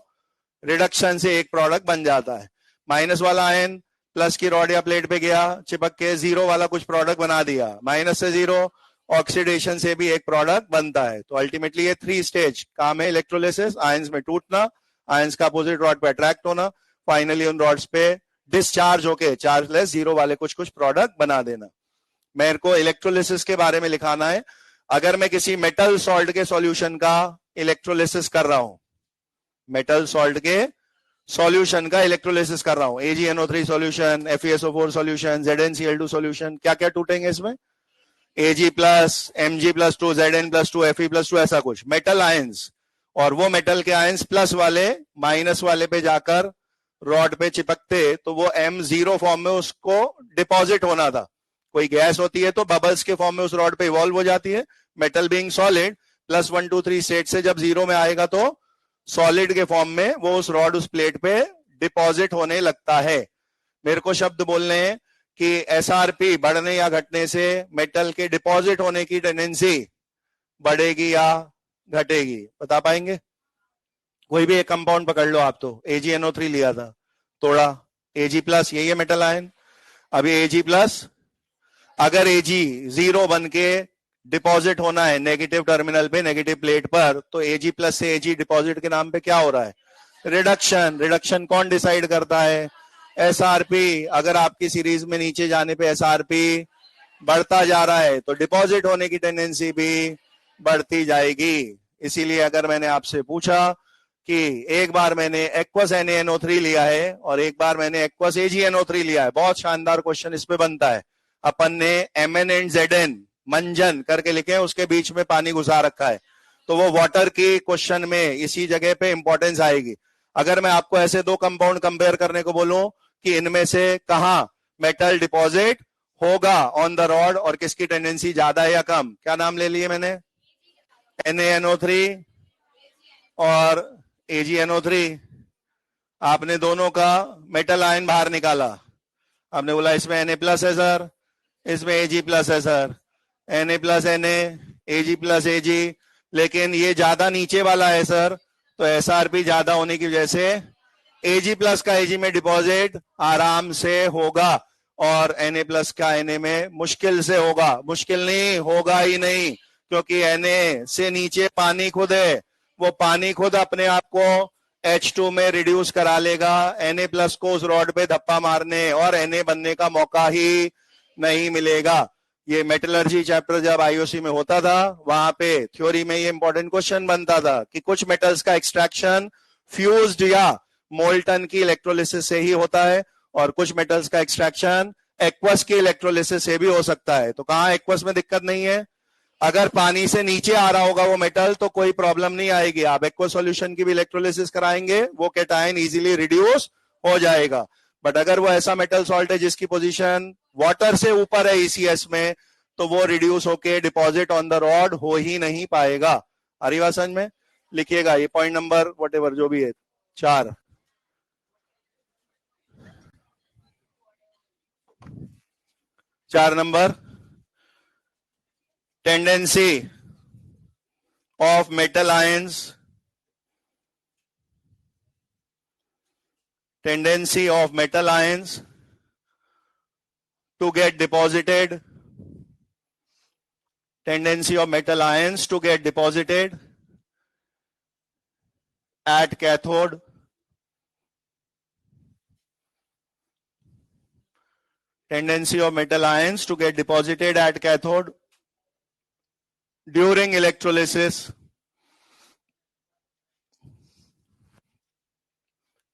रिडक्शन से एक प्रोडक्ट बन जाता है। माइनस वाला आयन प्लस की रॉड या प्लेट पे गया, चिपक के जीरो वाला कुछ प्रोडक्ट बना दिया। माइनस से जीरो, ऑक्सीडेशन से भी एक प्रोडक्ट बनता है। तो अल्टीमेटली ये 3 स्टेज काम है इलेक्ट्रोलिसिस। आयंस में टूटना, आयंस का अपोजिट रॉड पे अट्रैक्ट होना, फाइनली उन रॉड्स पे डिस्चार्ज होके चार्जलेस जीरो वाले कुछ कुछ प्रोडक्ट बना देना। मेरे को इलेक्ट्रोलिसिस के बारे में लिखाना है। अगर मैं किसी मेटल सॉल्ट के सॉल्यूशन का इलेक्ट्रोलिसिस कर रहा हूं, मेटल सॉल्ट के सॉल्यूशन का इलेक्ट्रोलिसिस कर रहा हूं, AgNO3 solution, FeSO4 solution, ZnCl2 solution, क्या क्या टूटेंगे इसमें? Ag plus, Mg plus 2, Zn plus 2, Fe plus 2, ऐसा कुछ मेटल आयंस। और वो मेटल के आयंस प्लस वाले माइनस वाले पे जाकर रॉड पे चिपकते, तो वो M0 फॉर्म में उसको डिपॉजिट होना था। कोई गैस होती है तो बबल्स के फॉर्म में उस रॉड पे इवॉल्व हो जाती है। Metal being solid, plus 1 2 3 state से जब जीरो में आएगा तो सॉलिड के फॉर्म में वो उस रॉड उस प्लेट पे डिपॉजिट होने लगता है। मेरे को शब्द बोलने हैं कि SRP बढ़ने या घटने से मेटल के डिपॉजिट होने की टेंडेंसी बढ़ेगी या घटेगी, बता पाएंगे? कोई भी एक कंपाउंड पकड़ लो आप, तो AgNO3 लिया था, तोड़ा, Ag प्लस, यही है मेटल आयन। अभी Ag प्लस, अगर Ag जीरो बन के डिपॉजिट होना है नेगेटिव टर्मिनल पे, नेगेटिव प्लेट पर, तो Ag प्लस से Ag डिपॉजिट के नाम पे क्या हो रहा है? रिडक्शन। रिडक्शन कौन डिसाइड करता है? SRP। अगर आपकी सीरीज में नीचे जाने पे SRP बढ़ता जा रहा है तो डिपॉजिट होने की टेंडेंसी भी बढ़ती जाएगी। इसीलिए अगर मैंने आपसे पूछा कि एक बार मैंने एक्वस NaNO3 लिया है और एक बार मैंने एक्वस AgNO3 लिया है, बहुत शानदार क्वेश्चन इस पे बनता है। अपन ने Mn एंड Zn मंजन करके लिखे, उसके बीच में पानी घुसा रखा है, तो वो वाटर की क्वेश्चन में इसी जगह पे इंपॉर्टेंस आएगी। अगर मैं आपको ऐसे दो कंपाउंड कंपेयर करने को बोलूं कि इनमें से कहां मेटल डिपॉजिट होगा ऑन द रॉड और किसकी टेंडेंसी ज्यादा है या कम, क्या नाम ले लिए मैंने? NaNO3 और AgNO3। आपने दोनों का मेटल आयन बाहर निकाला, आपने बोला इसमें Na प्लस है सर, इसमें Ag प्लस है sir, Na plus Na, Ag plus Ag, लेकिन ये ज्यादा नीचे वाला है सर, तो SRP ज्यादा होने की वजह से Ag प्लस का Ag में डिपॉजिट आराम से होगा और Na प्लस का Na में मुश्किल से होगा। मुश्किल नहीं, होगा ही नहीं, क्योंकि Na से नीचे पानी खुद है, वो पानी खुद अपने आप को H2 में रिड्यूस करा लेगा, Na प्लस को उस रॉड पे धप्पा मारने और Na बनने का मौका ही नहीं मिलेगा। ये मेटलर्जी चैप्टर जब आईओसी में होता था, वहां पे थ्योरी में ये इंपॉर्टेंट क्वेश्चन बनता था कि कुछ मेटल्स का एक्सट्रैक्शन फ्यूज्ड या मोल्टन की इलेक्ट्रोलिसिस से ही होता है और कुछ मेटल्स का एक्सट्रैक्शन एक्वस की इलेक्ट्रोलिसिस से भी हो सकता है। तो कहां एक्वस में दिक्कत नहीं है? अगर पानी से नीचे आ रहा होगा वो मेटल तो कोई प्रॉब्लम नहीं आएगी, आप एक्वस सॉल्यूशन की भी इलेक्ट्रोलिसिस कराएंगे, वो कैटायन इजीली रिड्यूस हो जाएगा। बट अगर वो ऐसा मेटल सॉल्ट है जिसकी पोजीशन वाटर से ऊपर है ECS में, तो वो रिड्यूस होके डिपॉजिट ऑन द रॉड हो ही नहीं पाएगा। आ रही बात समझ में? लिखिएगा ये पॉइंट नंबर व्हाटएवर जो भी है 4 number, tendency of metal ions, tendency of metal ions to get deposited, tendency of metal ions to get deposited at cathode, tendency of metal ions to get deposited at cathode during electrolysis.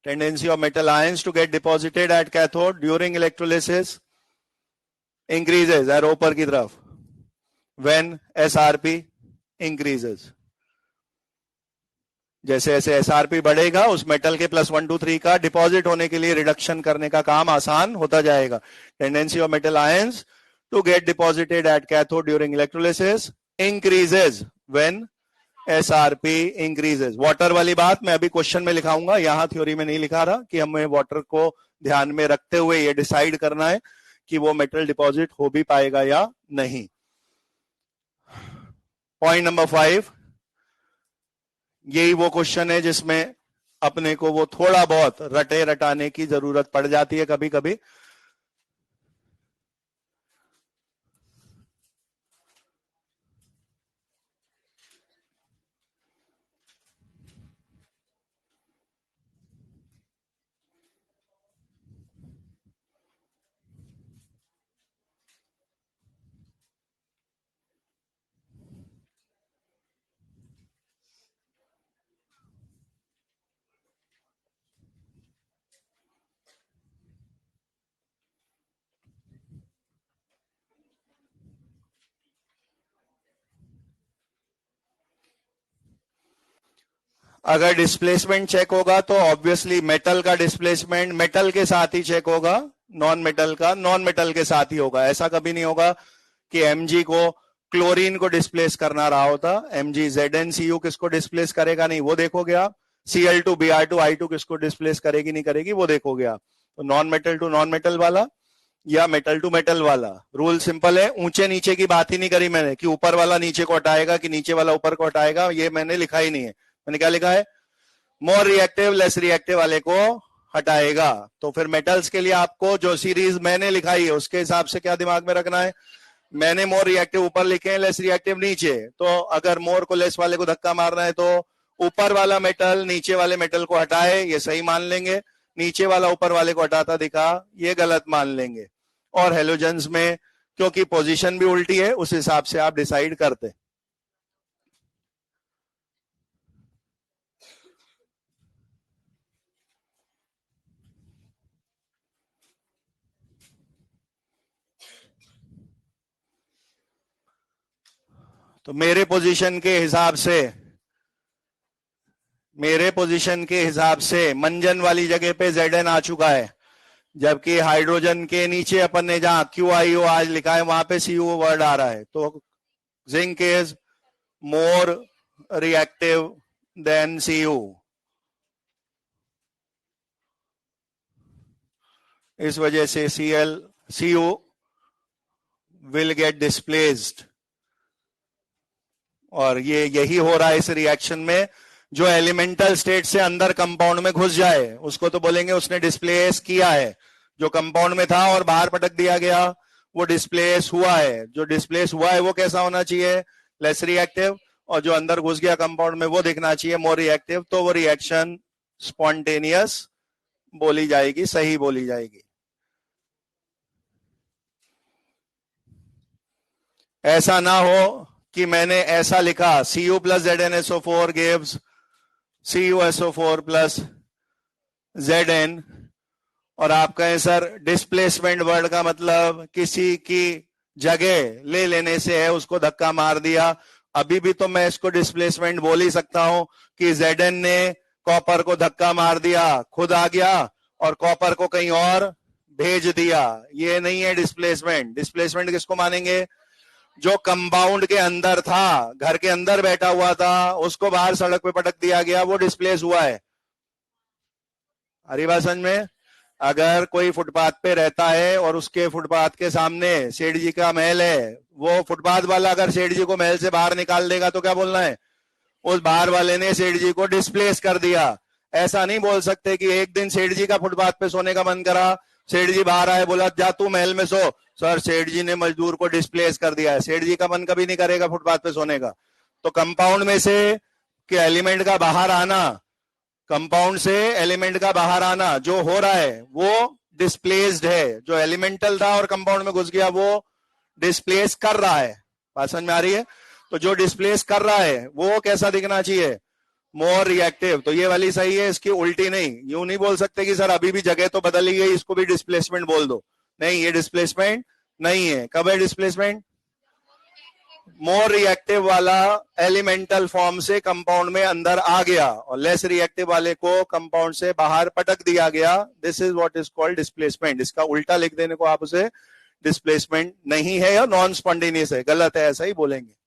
Tendency of metal ions to get deposited at cathode during electrolysis increases, arrow ऊपर की तरफ, when SRP increases. जैसे जैसे एसआरपी बढ़ेगा उस मेटल के +1 2 3 का डिपॉजिट होने के लिए रिडक्शन करने का काम आसान होता जाएगा. Tendency of metal ions to get deposited at cathode during electrolysis increases when SRP increases. Water वाली बात मैं अभी क्वेश्चन में लिखाऊंगा, यहां थ्योरी में नहीं लिखा रहा कि हमें वाटर को ध्यान में रखते हुए ये डिसाइड करना है कि वो मेटल डिपॉजिट हो भी पाएगा या नहीं. पॉइंट नंबर 5, यही वो क्वेश्चन है जिसमें अपने को वो थोड़ा बहुत रटे रटाने की जरूरत पड़ जाती है कभी कभी. अगर डिस्प्लेसमेंट चेक होगा तो ऑब्वियसली मेटल का डिस्प्लेसमेंट मेटल के साथ ही चेक होगा, नॉन मेटल का नॉन मेटल के साथ ही होगा. ऐसा कभी नहीं होगा कि Mg को क्लोरीन को डिस्प्लेस करना रहा होता. Mg ZnCu किसको डिस्प्लेस करेगा, नहीं वो देखोगे आप. Cl2 Br2 I2 किसको डिस्प्लेस करेगी नहीं करेगी वो देखोगे आप. तो non metal to non metal वाला या मेटल टू मेटल वाला रूल सिंपल है. ऊंचे नीचे की बात ही नहीं करी मैंने कि ऊपर वाला नीचे को हटाएगा कि नीचे वाला ऊपर को हटाएगा, ये मैंने लिखा ही नहीं है. मैंने क्या लिखा है, मोर रिएक्टिव लेस रिएक्टिव वाले को हटाएगा. तो फिर मेटल्स के लिए आपको जो सीरीज मैंने लिखाई है उसके हिसाब से क्या दिमाग में रखना है. मैंने मोर रिएक्टिव ऊपर लिखे हैं, लेस रिएक्टिव नीचे. तो अगर मोर को लेस वाले को धक्का मारना है तो ऊपर वाला मेटल नीचे वाले मेटल को हटाए, ये सही मान लेंगे. नीचे वाला ऊपर वाले को हटाता दिखा, ये गलत मान लेंगे. और हेलोजन्स में क्योंकि पोजीशन भी उल्टी है उस हिसाब से आप डिसाइड करते. तो मेरे पोजीशन के हिसाब से मंजन वाली जगह पे Zn आ चुका है, जबकि हाइड्रोजन के नीचे अपन ने जहां QiO आज लिखा है वहां पे Cu वर्ड आ रहा है. तो zinc is more reactive than Cu. इस वजह से Cu विल गेट डिस्प्लेस्ड. और ये यही हो रहा है इस रिएक्शन में. जो एलिमेंटल स्टेट से अंदर कंपाउंड में घुस जाए उसको तो बोलेंगे उसने डिस्प्लेस किया है. जो कंपाउंड में था और बाहर पटक दिया गया वो डिस्प्लेस हुआ है. जो डिस्प्लेस हुआ है वो कैसा होना चाहिए, लेस रिएक्टिव. और जो अंदर घुस गया कंपाउंड में वो दिखना चाहिए मोर रिएक्टिव. तो वो रिएक्शन स्पॉन्टेनियस बोली जाएगी, सही बोली जाएगी. ऐसा ना हो कि मैंने ऐसा लिखा Cu plus ZnSO4 gives CuSO4 plus Zn और आप कहें सर डिस्प्लेसमेंट वर्ड का मतलब किसी की जगह ले लेने से है, उसको धक्का मार दिया. अभी भी तो मैं इसको डिस्प्लेसमेंट बोल ही सकता हूं कि Zn ने कॉपर को धक्का मार दिया, खुद आ गया और कॉपर को कहीं और भेज दिया. ये नहीं है डिस्प्लेसमेंट. डिस्प्लेसमेंट किसको मानेंगे, जो कंपाउंड के अंदर था, घर के अंदर बैठा हुआ था, उसको बाहर सड़क पे पटक दिया गया, वो डिस्प्लेस हुआ है. हरी बात समझ में. अगर कोई फुटपाथ पे रहता है और उसके फुटपाथ के सामने सेठ जी का महल है, वो फुटपाथ वाला अगर सेठ जी को महल से बाहर निकाल देगा तो क्या बोलना है, उस बाहर वाले ने सेठ जी को डिस्प्लेस कर दिया. ऐसा नहीं बोल सकते कि एक दिन सेठ जी का फुटपाथ पे सोने का मन करा, सेठ जी बाहर आए, बोला जा तू महल में सो. सर सेठ जी ने मजदूर को डिस्प्लेस कर दिया है. सेठ जी का मन कभी नहीं करेगा फुटपाथ पे सोने का. तो कंपाउंड में से कि एलिमेंट का बाहर आना, कंपाउंड से एलिमेंट का बाहर आना जो हो रहा है वो डिस्प्लेस्ड है, जो एलिमेंटल था और कंपाउंड में घुस गया वो डिस्प्लेस कर रहा है। बात समझ में आ रही है? तो जो डिस्प्लेस कर रहा है वो कैसा दिखना चाहिए? More reactive. तो ये वाली सही है, इसकी उल्टी नहीं। यूं नहीं बोल सकते कि सर अभी भी जगह तो बदल ही गई, इसको भी डिस्प्लेसमेंट बोल दो। नहीं, ये डिस्प्लेसमेंट नहीं है। कब है डिस्प्लेसमेंट? मोर रिएक्टिव वाला एलिमेंटल फॉर्म से कंपाउंड में अंदर आ गया और लेस रिएक्टिव वाले को कंपाउंड से बाहर पटक दिया गया। This is what is called displacement. इसका उल्टा लिख देने को आप उसे डिस्प्लेसमेंट नहीं है या नॉन स्पॉन्टेनियस है, गलत है, ऐसा ही बोलेंगे।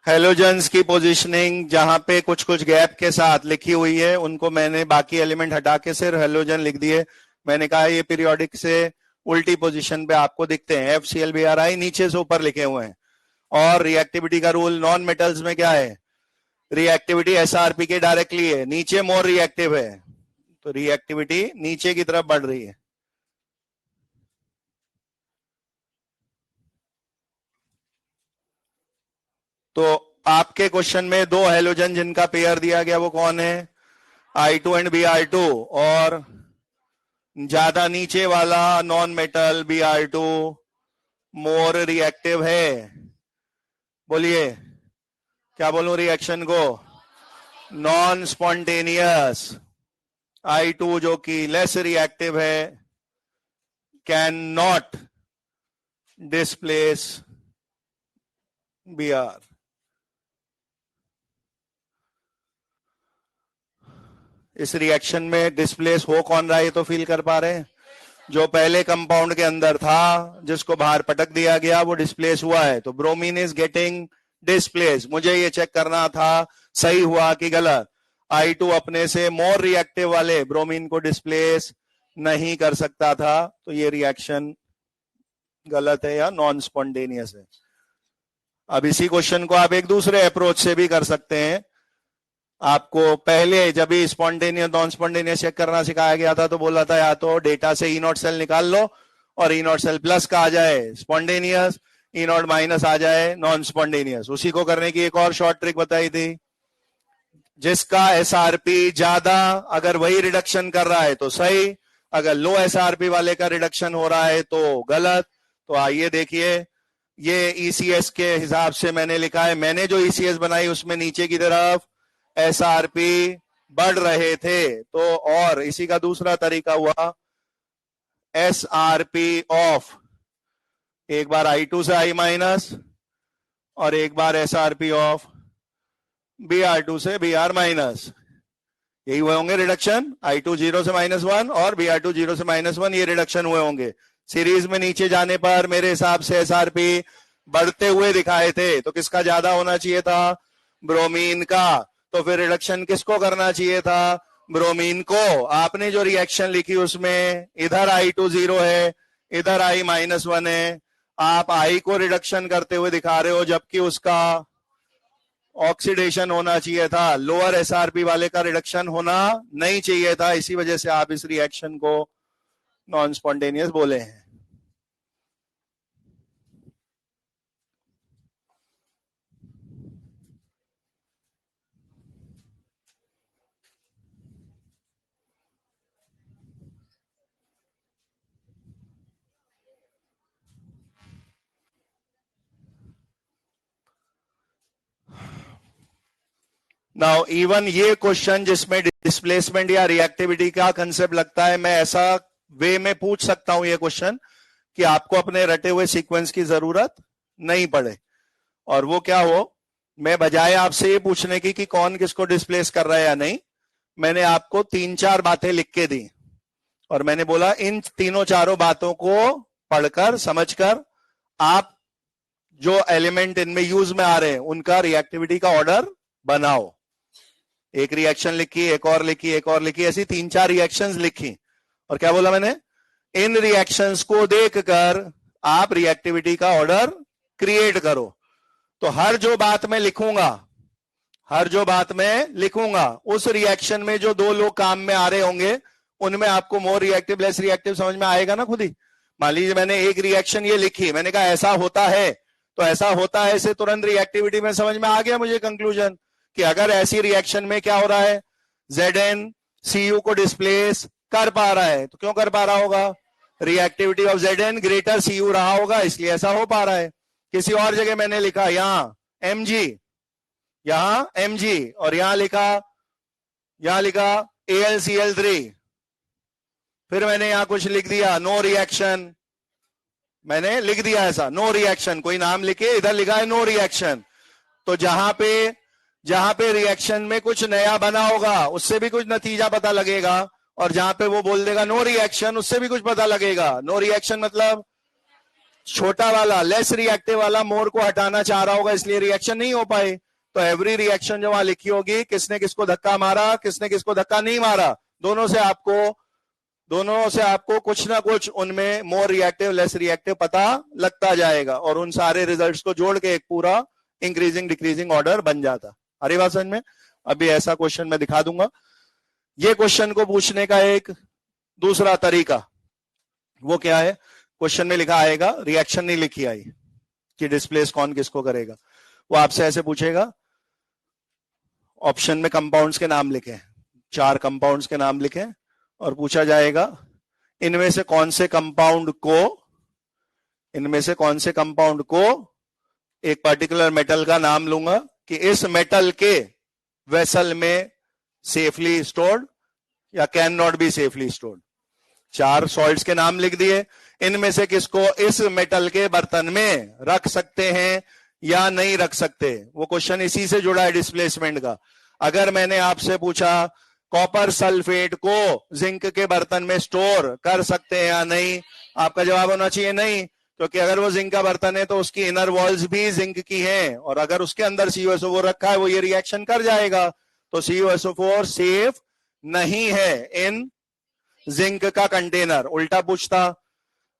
हेलोजन्स की पोजीशनिंग जहां पे कुछ कुछ गैप के साथ लिखी हुई है, उनको मैंने बाकी एलिमेंट हटा के सिर्फ हेलोजन लिख दिए। मैंने कहा ये पीरियोडिक से उल्टी पोजीशन पे आपको दिखते हैं। FCl-Bri नीचे से ऊपर लिखे हुए हैं। और रिएक्टिविटी का रूल नॉन मेटल्स में क्या है? रिएक्टिविटी SRP के डायरेक्टली है, नीचे मोर रिएक्टिव है, तो रिएक्टिविटी नीचे की तरफ बढ़ रही है। तो आपके क्वेश्चन में दो हेलोजन जिनका पेयर दिया गया वो कौन है? I2 and Br2। और ज्यादा नीचे वाला non metal Br2 more reactive है। बोलिए, क्या बोलूं रिएक्शन को? Non spontaneous. I2 जो कि लेस रिएक्टिव है, कैन नॉट डिस्प्लेस Br। इस रिएक्शन में डिस्प्लेस हो कौन रहा है ये तो फील कर पा रहे हैं? जो पहले कंपाउंड के अंदर था जिसको बाहर पटक दिया गया वो डिस्प्लेस हुआ है। तो ब्रोमीन इज गेटिंग डिस्प्लेस। मुझे ये चेक करना था सही हुआ कि गलत। I2 अपने से मोर रिएक्टिव वाले ब्रोमीन को डिस्प्लेस नहीं कर सकता था, तो ये रिएक्शन गलत है या नॉन स्पॉन्टेनियस है। अब इसी क्वेश्चन को आप एक दूसरे अप्रोच से भी कर सकते हैं। आपको पहले जब भी स्पॉन्टेनियस नॉन स्पॉन्टेनियस चेक करना सिखाया गया था तो बोला था या तो डेटा से E0 सेल निकाल लो और E0 सेल प्लस का आ जाए स्पॉन्टेनियस, E0 माइनस आ जाए नॉन स्पॉन्टेनियस। उसी को करने की एक और शॉर्ट ट्रिक बताई थी। जिसका SRP ज्यादा, अगर वही रिडक्शन कर रहा है तो सही, अगर लो SRP वाले का रिडक्शन हो रहा है तो गलत। तो आइए देखिए, ये ECS के हिसाब से मैंने लिखा है। मैंने जो ECS बनाई उसमें नीचे की तरफ SRP बढ़ रहे थे। तो और इसी का दूसरा तरीका हुआ SRP ऑफ, एक बार I2 से I माइनस और एक बार SRP ऑफ Br2 से Br माइनस। यही हुए होंगे रिडक्शन। I2 0 से -1 और Br2 0 से -1, ये रिडक्शन हुए होंगे। सीरीज में नीचे जाने पर मेरे हिसाब से SRP बढ़ते हुए दिखाए थे, तो किसका ज्यादा होना चाहिए था? ब्रोमीन का। तो फिर रिडक्शन किसको करना चाहिए था? ब्रोमीन को। आपने जो रिएक्शन लिखी उसमें इधर I2 0 है, इधर I -1 है। आप I को रिडक्शन करते हुए दिखा रहे हो, जबकि उसका ऑक्सीडेशन होना चाहिए था। लोअर SRP वाले का रिडक्शन होना नहीं चाहिए था। इसी वजह से आप इस रिएक्शन को नॉन स्पॉन्टेनियस बोले हैं। नाउ इवन ये क्वेश्चन जिसमें डिस्प्लेसमेंट या रिएक्टिविटी का कंसेप्ट लगता है, मैं ऐसा वे में पूछ सकता हूं ये क्वेश्चन कि आपको अपने रटे हुए सीक्वेंस की जरूरत नहीं पड़े। और वो क्या हो, मैं बजाय आपसे ये पूछने की कि कौन किसको डिस्प्लेस कर रहा है या नहीं, मैंने आपको 3-4 बातें लिख के दी और मैंने बोला इन तीनों चारों बातों को पढ़कर समझकर आप जो एलिमेंट इनमें यूज में आ रहे हैं उनका रिएक्टिविटी का ऑर्डर बनाओ। एक रिएक्शन लिखी, एक और लिखी, एक और लिखी, ऐसी 3-4 रिएक्शंस लिखी। और क्या बोला मैंने, इन रिएक्शंस को देखकर आप रिएक्टिविटी का ऑर्डर क्रिएट करो। तो हर जो बात मैं लिखूंगा उस रिएक्शन में जो दो लोग काम में आ रहे होंगे उनमें आपको मोर रिएक्टिव लेस रिएक्टिव समझ में आएगा ना खुद ही। मान लीजिए मैंने एक रिएक्शन ये लिखी, मैंने कहा ऐसा होता है, तो ऐसा होता है से तुरंत रिएक्टिविटी में समझ में आ गया मुझे कंक्लूजन कि अगर ऐसी रिएक्शन में क्या हो रहा है, ZnCu को डिस्प्लेस कर पा रहा है। तो क्यों कर पा रहा होगा, reactivity of Zn greater Cu रहा होगा, इसलिए ऐसा हो पा रहा है। किसी और जगह मैंने लिखा यहां Mg, और यहां लिखा AlCl3, फिर मैंने यहां कुछ लिख दिया नो रिएक्शन, मैंने लिख दिया ऐसा नो रिएक्शन, कोई नाम लिखे इधर लिखा है नो रिएक्शन। तो जहां पे रिएक्शन में कुछ नया बना होगा उससे भी कुछ नतीजा पता लगेगा, और जहां पे वो बोल देगा नो रिएक्शन उससे भी कुछ पता लगेगा। नो रिएक्शन मतलब छोटा वाला लेस रिएक्टिव वाला मोर को हटाना चाह रहा होगा, इसलिए रिएक्शन नहीं हो पाए। तो एवरी रिएक्शन जो वहां लिखी होगी, किसने किसको धक्का मारा, किसने किसको धक्का नहीं मारा, दोनों से आपको कुछ ना कुछ उनमें मोर रिएक्टिव लेस रिएक्टिव पता लगता जाएगा, और उन सारे रिजल्ट्स को जोड़ के एक पूरा इंक्रीजिंग डिक्रीजिंग ऑर्डर बन जाता। अरे बात समझ में। अभी ऐसा क्वेश्चन मैं दिखा दूंगा। ये क्वेश्चन को पूछने का एक दूसरा तरीका वो क्या है, क्वेश्चन में लिखा आएगा, रिएक्शन नहीं लिखी आई कि डिस्प्लेस कौन किसको करेगा। वो आपसे ऐसे पूछेगा, ऑप्शन में कंपाउंड्स के नाम लिखे, 4 कंपाउंड्स के नाम लिखे, और पूछा जाएगा इनमें से कौन से कंपाउंड को एक पर्टिकुलर मेटल का नाम लूंगा कि इस मेटल के वेसल में सेफली स्टोर्ड या can not be safely stored. 4 salts के नाम लिख दिए, इनमें से किसको इस मेटल के बर्तन में रख सकते हैं या नहीं रख सकते। वो क्वेश्चन इसी से जुड़ा है डिस्प्लेसमेंट का। अगर मैंने आपसे पूछा कॉपर सल्फेट को जिंक के बर्तन में स्टोर कर सकते हैं या नहीं, आपका जवाब होना चाहिए नहीं, क्योंकि अगर वो जिंक का बर्तन है तो उसकी इनर वॉल्स भी जिंक की हैं, और अगर उसके अंदर CuSO4 रखा है वो ये रिएक्शन कर जाएगा। तो CuSO4 सेफ नहीं है इन जिंक का कंटेनर। उल्टा पूछता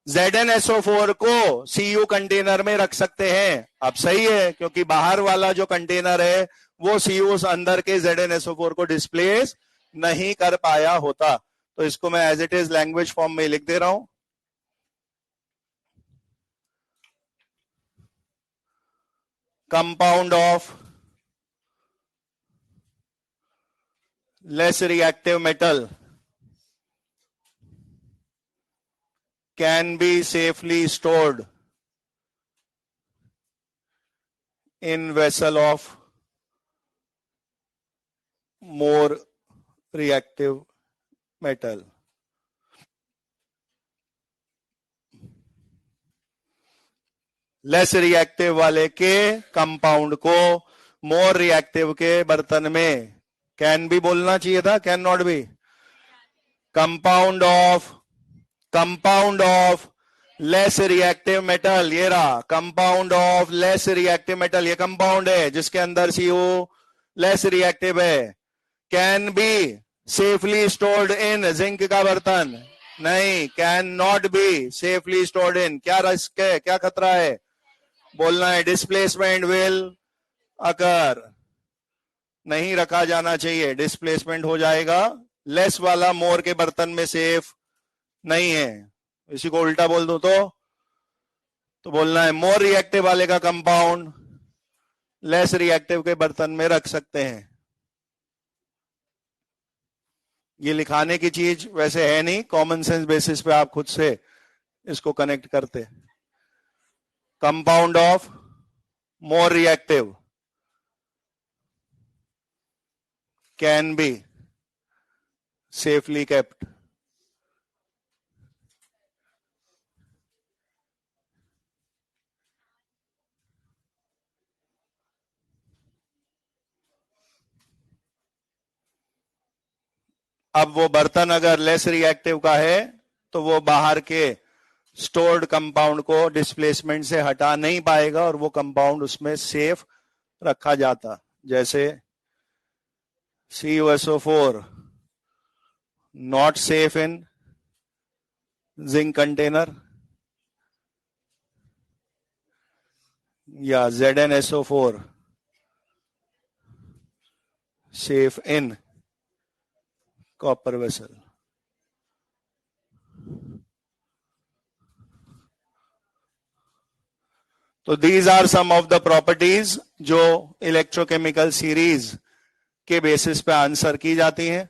ZnSO4 को Cu कंटेनर में रख सकते हैं, अब सही है, क्योंकि बाहर वाला जो कंटेनर है वो Cu अंदर के ZnSO4 को डिस्प्लेस नहीं कर पाया होता। तो इसको मैं as it is language form में लिख दे रहा हूं। Compound of less reactive metal can be safely stored in vessel of more reactive metal. Less reactive वाले के कंपाउंड को मोर रिएक्टिव के बर्तन में, कैन भी बोलना चाहिए था, can not be, compound of less reactive metal, ये रहा compound of less reactive metal, ये कंपाउंड है जिसके अंदर Cu लेस रिएक्टिव है, can be safely stored in zinc का बर्तन, नहीं, can not be safely stored in, क्या रिस्क है, क्या खतरा है, बोलना है डिस्प्लेसमेंट विल अकर, नहीं रखा जाना चाहिए, डिस्प्लेसमेंट हो जाएगा, लेस वाला मोर के बर्तन में सेफ नहीं है। इसी को उल्टा बोल दूं तो बोलना है मोर रिएक्टिव वाले का कंपाउंड लेस रिएक्टिव के बर्तन में रख सकते हैं। ये लिखाने की चीज वैसे है नहीं, कॉमन सेंस बेसिस पे आप खुद से इसको कनेक्ट करते। Compound of more reactive can be safely kept. अब वो बर्तन अगर लेस रिएक्टिव का है तो वो बाहर के स्टोर्ड कंपाउंड को डिस्प्लेसमेंट से हटा नहीं पाएगा और वो कंपाउंड उसमें सेफ रखा जाता। जैसे CuSO4 not safe in zinc container. Yeah, ZnSO4 safe in copper vessel. तो these are some of the properties जो इलेक्ट्रोकेमिकल सीरीज के बेसिस पे आंसर की जाती हैं.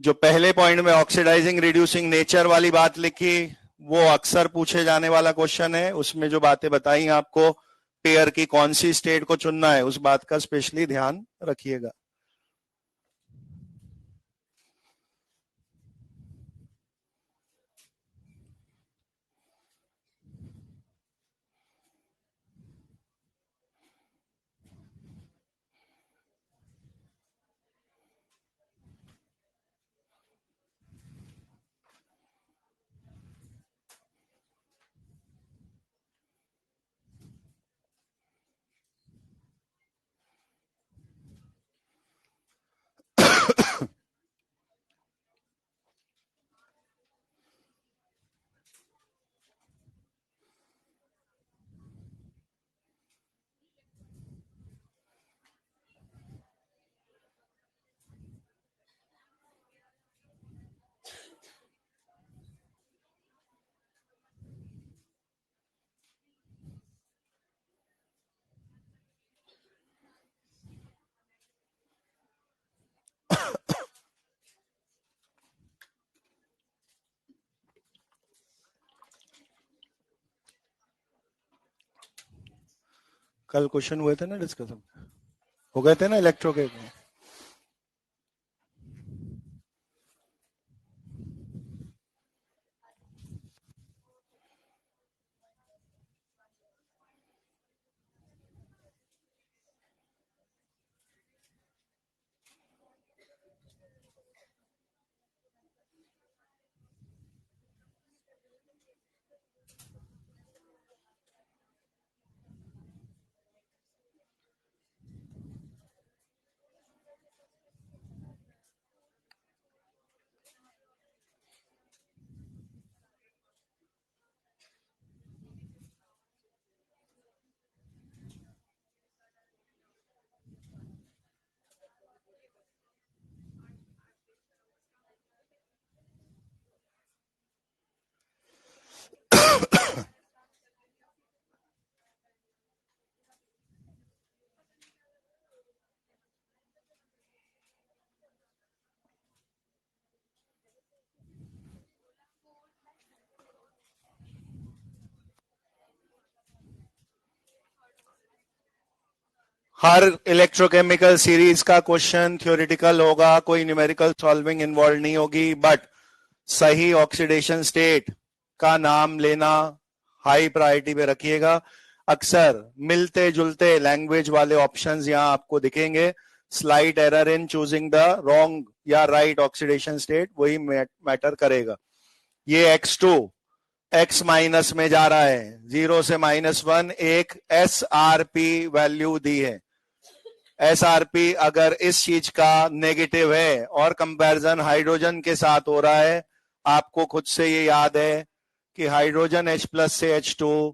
जो पहले पॉइंट में ऑक्सीडाइजिंग रिड्यूसिंग नेचर वाली बात लिखी, वो अक्सर पूछे जाने वाला क्वेश्चन है. उसमें जो बातें बताई आपको, पेयर की कौन सी स्टेट को चुनना है, उस बात का स्पेशली ध्यान रखिएगा. कल क्वेश्चन हुए थे ना, डिस्कस हो गए थे ना इलेक्ट्रो के. हर इलेक्ट्रोकेमिकल सीरीज का क्वेश्चन थ्योरेटिकल होगा, कोई न्यूमेरिकल सॉल्विंग इन्वॉल्व नहीं होगी, बट सही ऑक्सीडेशन स्टेट का नाम लेना हाई प्रायोरिटी पे रखिएगा. अक्सर मिलते जुलते लैंग्वेज वाले ऑप्शंस यहां आपको दिखेंगे. Slight error in choosing the wrong या राइट ऑक्सीडेशन स्टेट, वही मैटर करेगा. ये X2 X माइनस में जा रहा है, 0 से -1, एक SRP वैल्यू दी है. SRP अगर इस चीज का नेगेटिव है और कंपैरिजन हाइड्रोजन के साथ हो रहा है, आपको खुद से ये याद है कि हाइड्रोजन H+ से H2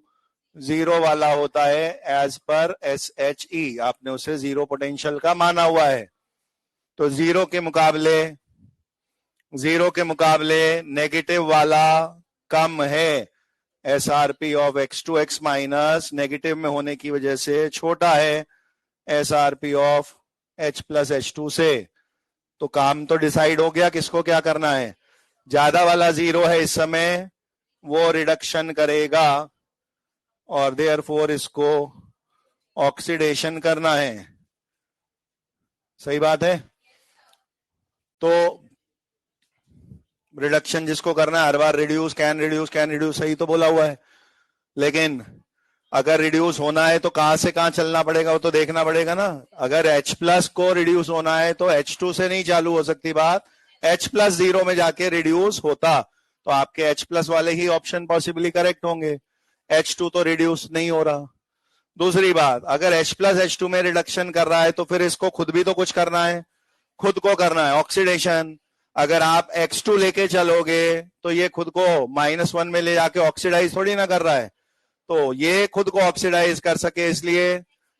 0 वाला होता है एज पर SHE. आपने उसे 0 पोटेंशियल का माना हुआ है. तो 0 के मुकाबले नेगेटिव वाला कम है. SRP of X2 X minus negative में होने की वजह से छोटा है SRP ऑफ H+ H2 से. तो काम तो डिसाइड हो गया किसको क्या करना है. ज्यादा वाला 0 है इस समय, वो रिडक्शन करेगा और देयरफॉर इसको ऑक्सीडेशन करना है. सही बात है. तो रिडक्शन जिसको करना है, हर बार रिड्यूस कैन रिड्यूस सही तो बोला हुआ है, लेकिन अगर रिड्यूस होना है तो कहां से कहां चलना पड़ेगा वो तो देखना पड़ेगा ना. अगर H+ को रिड्यूस होना है तो H2 से नहीं चालू हो सकती बात, H+ 0 में जाके रिड्यूस होता तो आपके H+ वाले ही ऑप्शन पॉसिबली करेक्ट होंगे. H2 तो रिड्यूस नहीं हो रहा. दूसरी बात, अगर H+ H2 में रिडक्शन कर रहा है तो फिर इसको खुद भी तो कुछ करना है. खुद को करना है ऑक्सीडेशन। अगर आप X2 लेके चलोगे तो ये खुद को -1 में ले जाके ऑक्सीडाइज थोड़ी ना कर रहा है, तो ये खुद को ऑक्सीडाइज कर सके इसलिए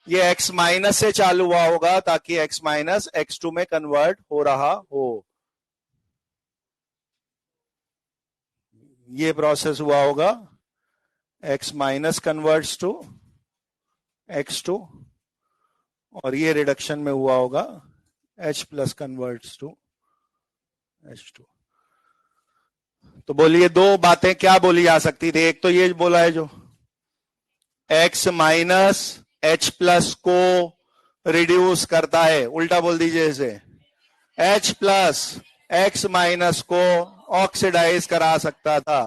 ये X माइनस से चालू हुआ होगा ताकि X माइनस X2 में कन्वर्ट हो रहा हो। ये प्रोसेस हुआ होगा, X minus converts to X2 और ये रिडक्शन में हुआ होगा H plus converts to H2। तो बोलिए दो बातें क्या बोली जा सकती थी, एक तो ये बोला है जो X माइनस H प्लस को रिड्यूस करता है, उल्टा बोल दीजिए इसे, H प्लस X माइनस को ऑक्सीडाइज करा सकता था।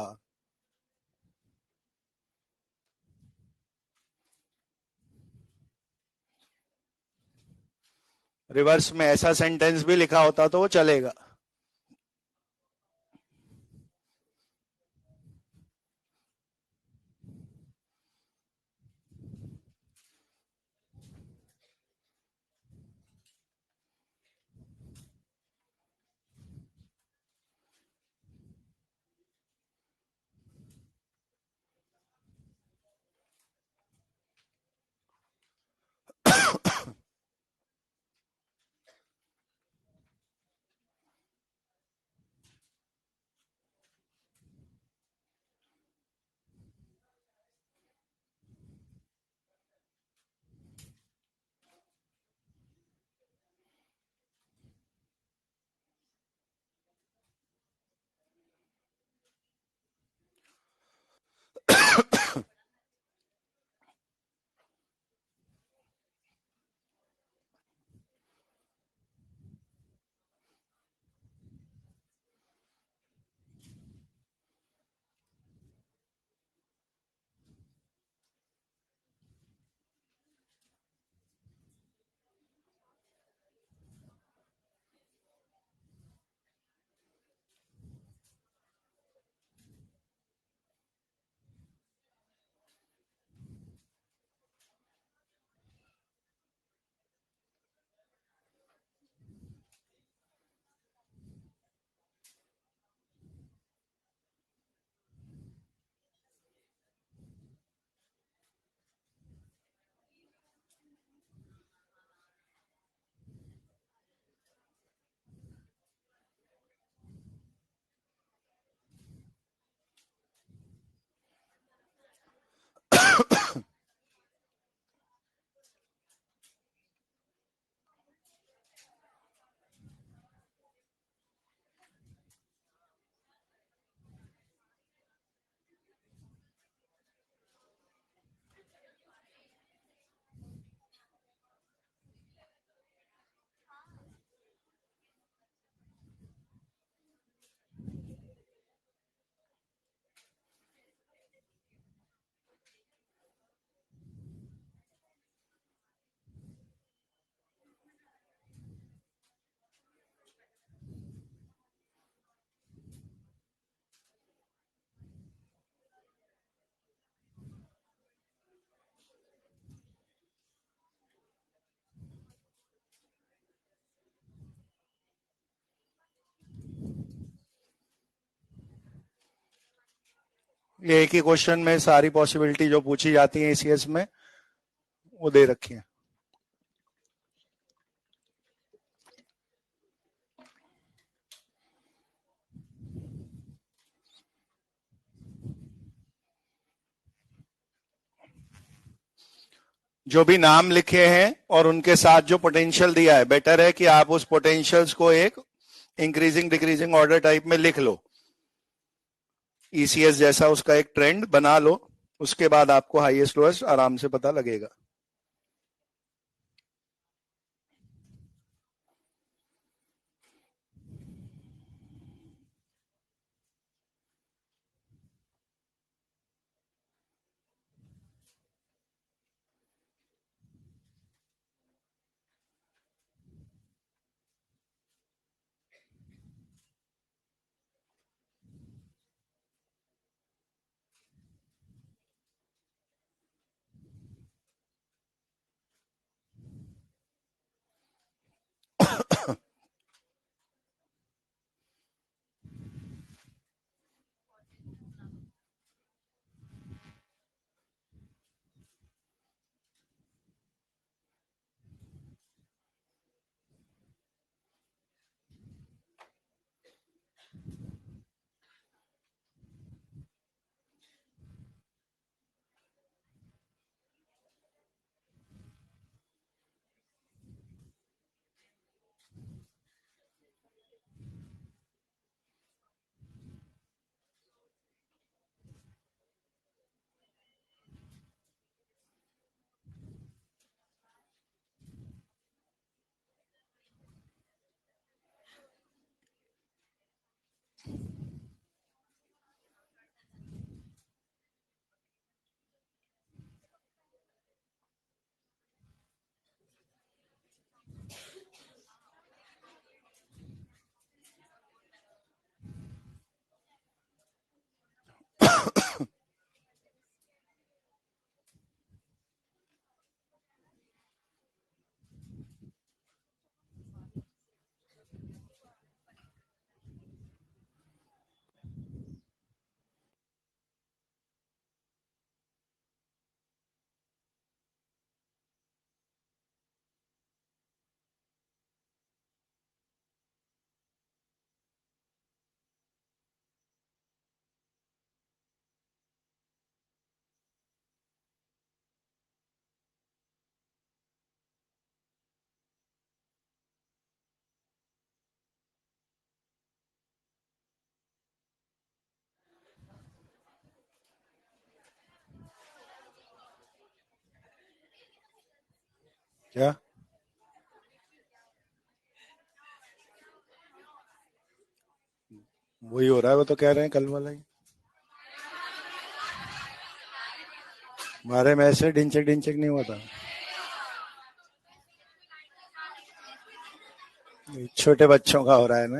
रिवर्स में ऐसा सेंटेंस भी लिखा होता तो वो चलेगा। ये एक ही क्वेश्चन में सारी पॉसिबिलिटी जो पूछी जाती है ECS में वो दे रखी है। जो भी नाम लिखे हैं और उनके साथ जो पोटेंशियल दिया है, बेटर है कि आप उस पोटेंशियल्स को एक इंक्रीजिंग डिक्रीजिंग ऑर्डर टाइप में लिख लो, ECS जैसा उसका एक ट्रेंड बना लो, उसके बाद आपको हाईएस्ट लोएस्ट आराम से पता लगेगा। क्या वही हो रहा है, वो तो कह रहे हैं कल वाला ही। हमारे में ऐसे डिंचक डिंचक नहीं हुआ था। छोटे बच्चों का हो रहा है ना।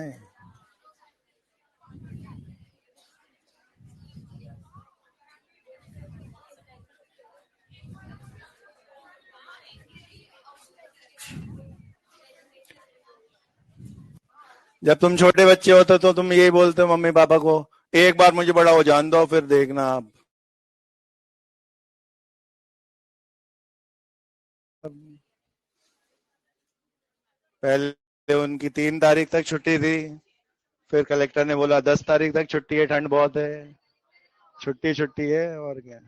जब तुम छोटे बच्चे होते तो तुम यही बोलते हो मम्मी पापा को, एक बार मुझे बड़ा हो जान दो फिर देखना आप। पहले उनकी 3 तारीख तक छुट्टी थी, फिर कलेक्टर ने बोला 10 तारीख तक छुट्टी है, ठंड बहुत है, छुट्टी छुट्टी है और क्या।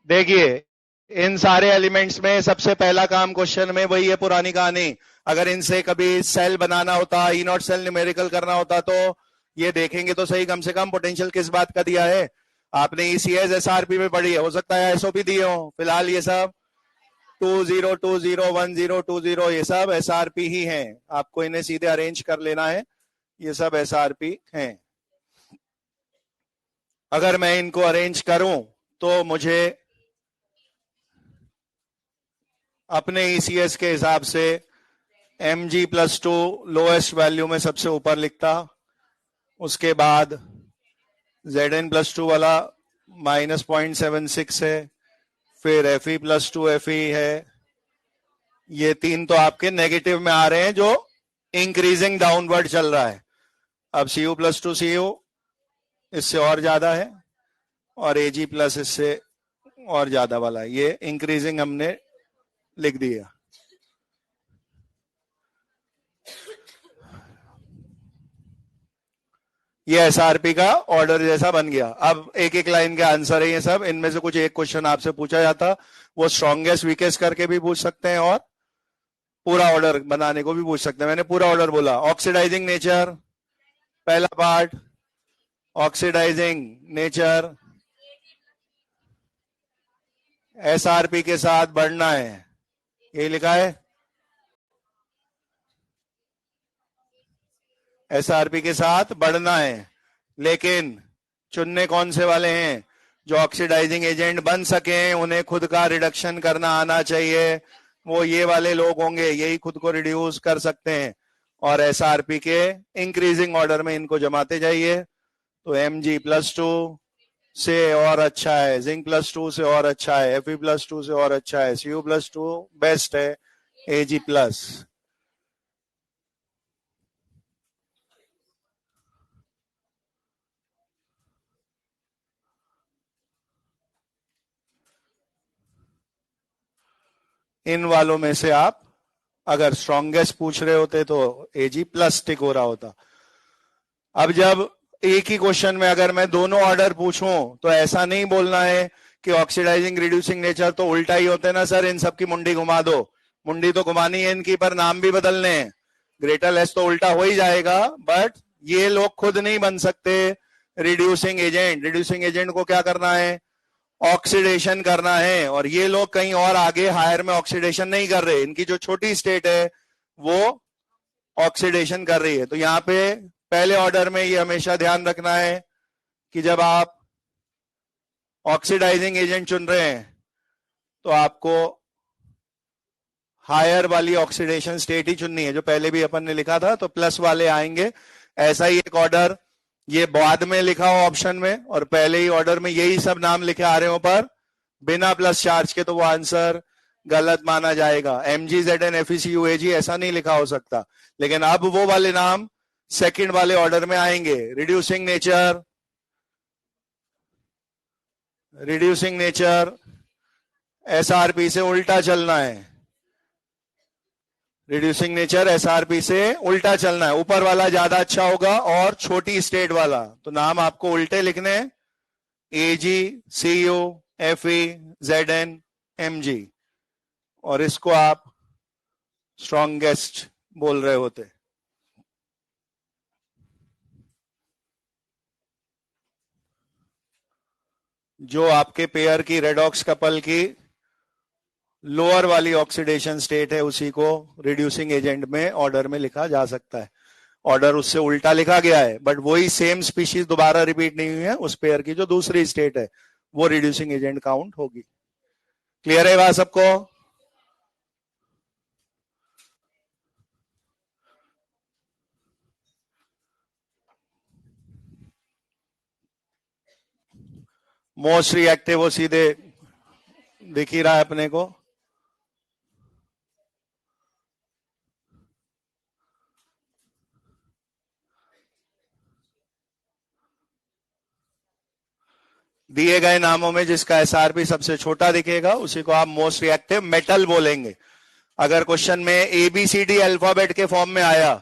देखिए, इन सारे एलिमेंट्स में सबसे पहला काम क्वेश्चन में वही है, पुरानी कहानी। अगर इनसे कभी सेल बनाना होता, ई नॉट सेल न्यूमेरिकल करना होता तो ये देखेंगे तो सही, कम से कम पोटेंशियल किस बात का दिया है। आपने ईसीएस एसआरपी में पढ़ी है, हो सकता है एसओपी दिए हो। फिलहाल ये सब 20201020 ये सब एसआरपी ही हैं, आपको इन्हें सीधे अरेंज कर लेना है, ये सब एसआरपी हैं। अगर मैं इनको अरेंज करूं तो मुझे अपने ईसीएस के हिसाब से mg+2 लोएस्ट वैल्यू में सबसे ऊपर लिखता, उसके बाद Zn+2 वाला -0.76 है, फिर Fe+2 Fe है। ये तीन तो आपके नेगेटिव में आ रहे हैं जो इंक्रीजिंग डाउनवर्ड चल रहा है। अब Cu+2 Cu इससे और ज्यादा है और Ag+ इससे और ज्यादा वाला, ये इंक्रीजिंग हमने लिख दिया। ये एसआरपी का ऑर्डर जैसा बन गया। अब एक एक लाइन के आंसर है ये सब, इनमें से कुछ एक क्वेश्चन आपसे पूछा जाता, वो स्ट्रॉन्गेस्ट वीकेस्ट करके भी पूछ सकते हैं और पूरा ऑर्डर बनाने को भी पूछ सकते हैं। मैंने पूरा ऑर्डर बोला। ऑक्सीडाइजिंग नेचर, पहला पार्ट ऑक्सीडाइजिंग नेचर एसआरपी के साथ बढ़ना है, ये लिखा है। एसआरपी के साथ बढ़ना है, लेकिन चुनने कौन से वाले हैं, जो ऑक्सीडाइजिंग एजेंट बन सके, उन्हें खुद का रिडक्शन करना आना चाहिए, वो ये वाले लोग होंगे, यही खुद को रिड्यूस कर सकते हैं। और एसआरपी के इंक्रीजिंग ऑर्डर में इनको जमाते जाइए। तो Mg+2 से और अच्छा है, Zn+2 से और अच्छा है, Fe+2 से और अच्छा है, Cu+2 बेस्ट है, Ag+। इन वालों में से आप अगर स्ट्रॉन्गेस्ट पूछ रहे होते तो Ag+ टिक हो रहा होता। अब जब एक ही क्वेश्चन में अगर मैं दोनों ऑर्डर पूछूं तो ऐसा नहीं बोलना है कि ऑक्सीडाइजिंग रिड्यूसिंग नेचर तो उल्टा ही होते ना सर, इन सब की मुंडी घुमा दो। मुंडी तो घुमानी है इनकी, पर नाम भी बदलने हैं। ग्रेटर लेस तो उल्टा हो ही जाएगा, बट ये लोग खुद नहीं बन सकते रिड्यूसिंग एजेंट। रिड्यूसिंग एजेंट को क्या करना है, ऑक्सीडेशन करना है, और ये लोग कहीं और आगे हायर में ऑक्सीडेशन नहीं कर रहे, इनकी जो छोटी स्टेट है वो ऑक्सीडेशन कर रही है। तो यहाँ पे पहले ऑर्डर में ये हमेशा ध्यान रखना है कि जब आप ऑक्सीडाइजिंग एजेंट चुन रहे हैं तो आपको हायर वाली ऑक्सीडेशन स्टेट ही चुननी है, जो पहले भी अपन ने लिखा था, तो प्लस वाले आएंगे। ऐसा ही एक ऑर्डर ये बाद में लिखा हो ऑप्शन में, और पहले ही ऑर्डर में यही सब नाम लिखे आ रहे हो, पर बिना प्लस चार्ज के, तो वो आंसर गलत माना जाएगा। MgZn FeCuAg ऐसा नहीं लिखा हो सकता। लेकिन अब वो वाले नाम सेकंड वाले ऑर्डर में आएंगे। Reducing nature, reducing nature SRP से उल्टा चलना है। रिड्यूसिंग नेचर एसआरपी से उल्टा चलना है, ऊपर वाला ज्यादा अच्छा होगा और छोटी स्टेट वाला, तो नाम आपको उल्टे लिखने हैं, AgCuFeZnMg, और इसको आप स्ट्रॉन्गेस्ट बोल रहे होते। जो आपके पेयर की रेडॉक्स कपल की लोअर वाली ऑक्सीडेशन स्टेट है उसी को रिड्यूसिंग एजेंट में ऑर्डर में लिखा जा सकता है। ऑर्डर उससे उल्टा लिखा गया है, बट वही सेम स्पीशीज दोबारा रिपीट नहीं हुई है, उस पेयर की जो दूसरी स्टेट है वो रिड्यूसिंग एजेंट काउंट होगी। क्लियर है बात सबको? मोस्ट रिएक्टिव वो सीधे दिख ही रहा है अपने को। दिए गए नामों में जिसका एसआरपी सबसे छोटा दिखेगा उसी को आप मोस्ट रिएक्टिव मेटल बोलेंगे। अगर क्वेश्चन में एबीसीडी अल्फाबेट के फॉर्म में आया,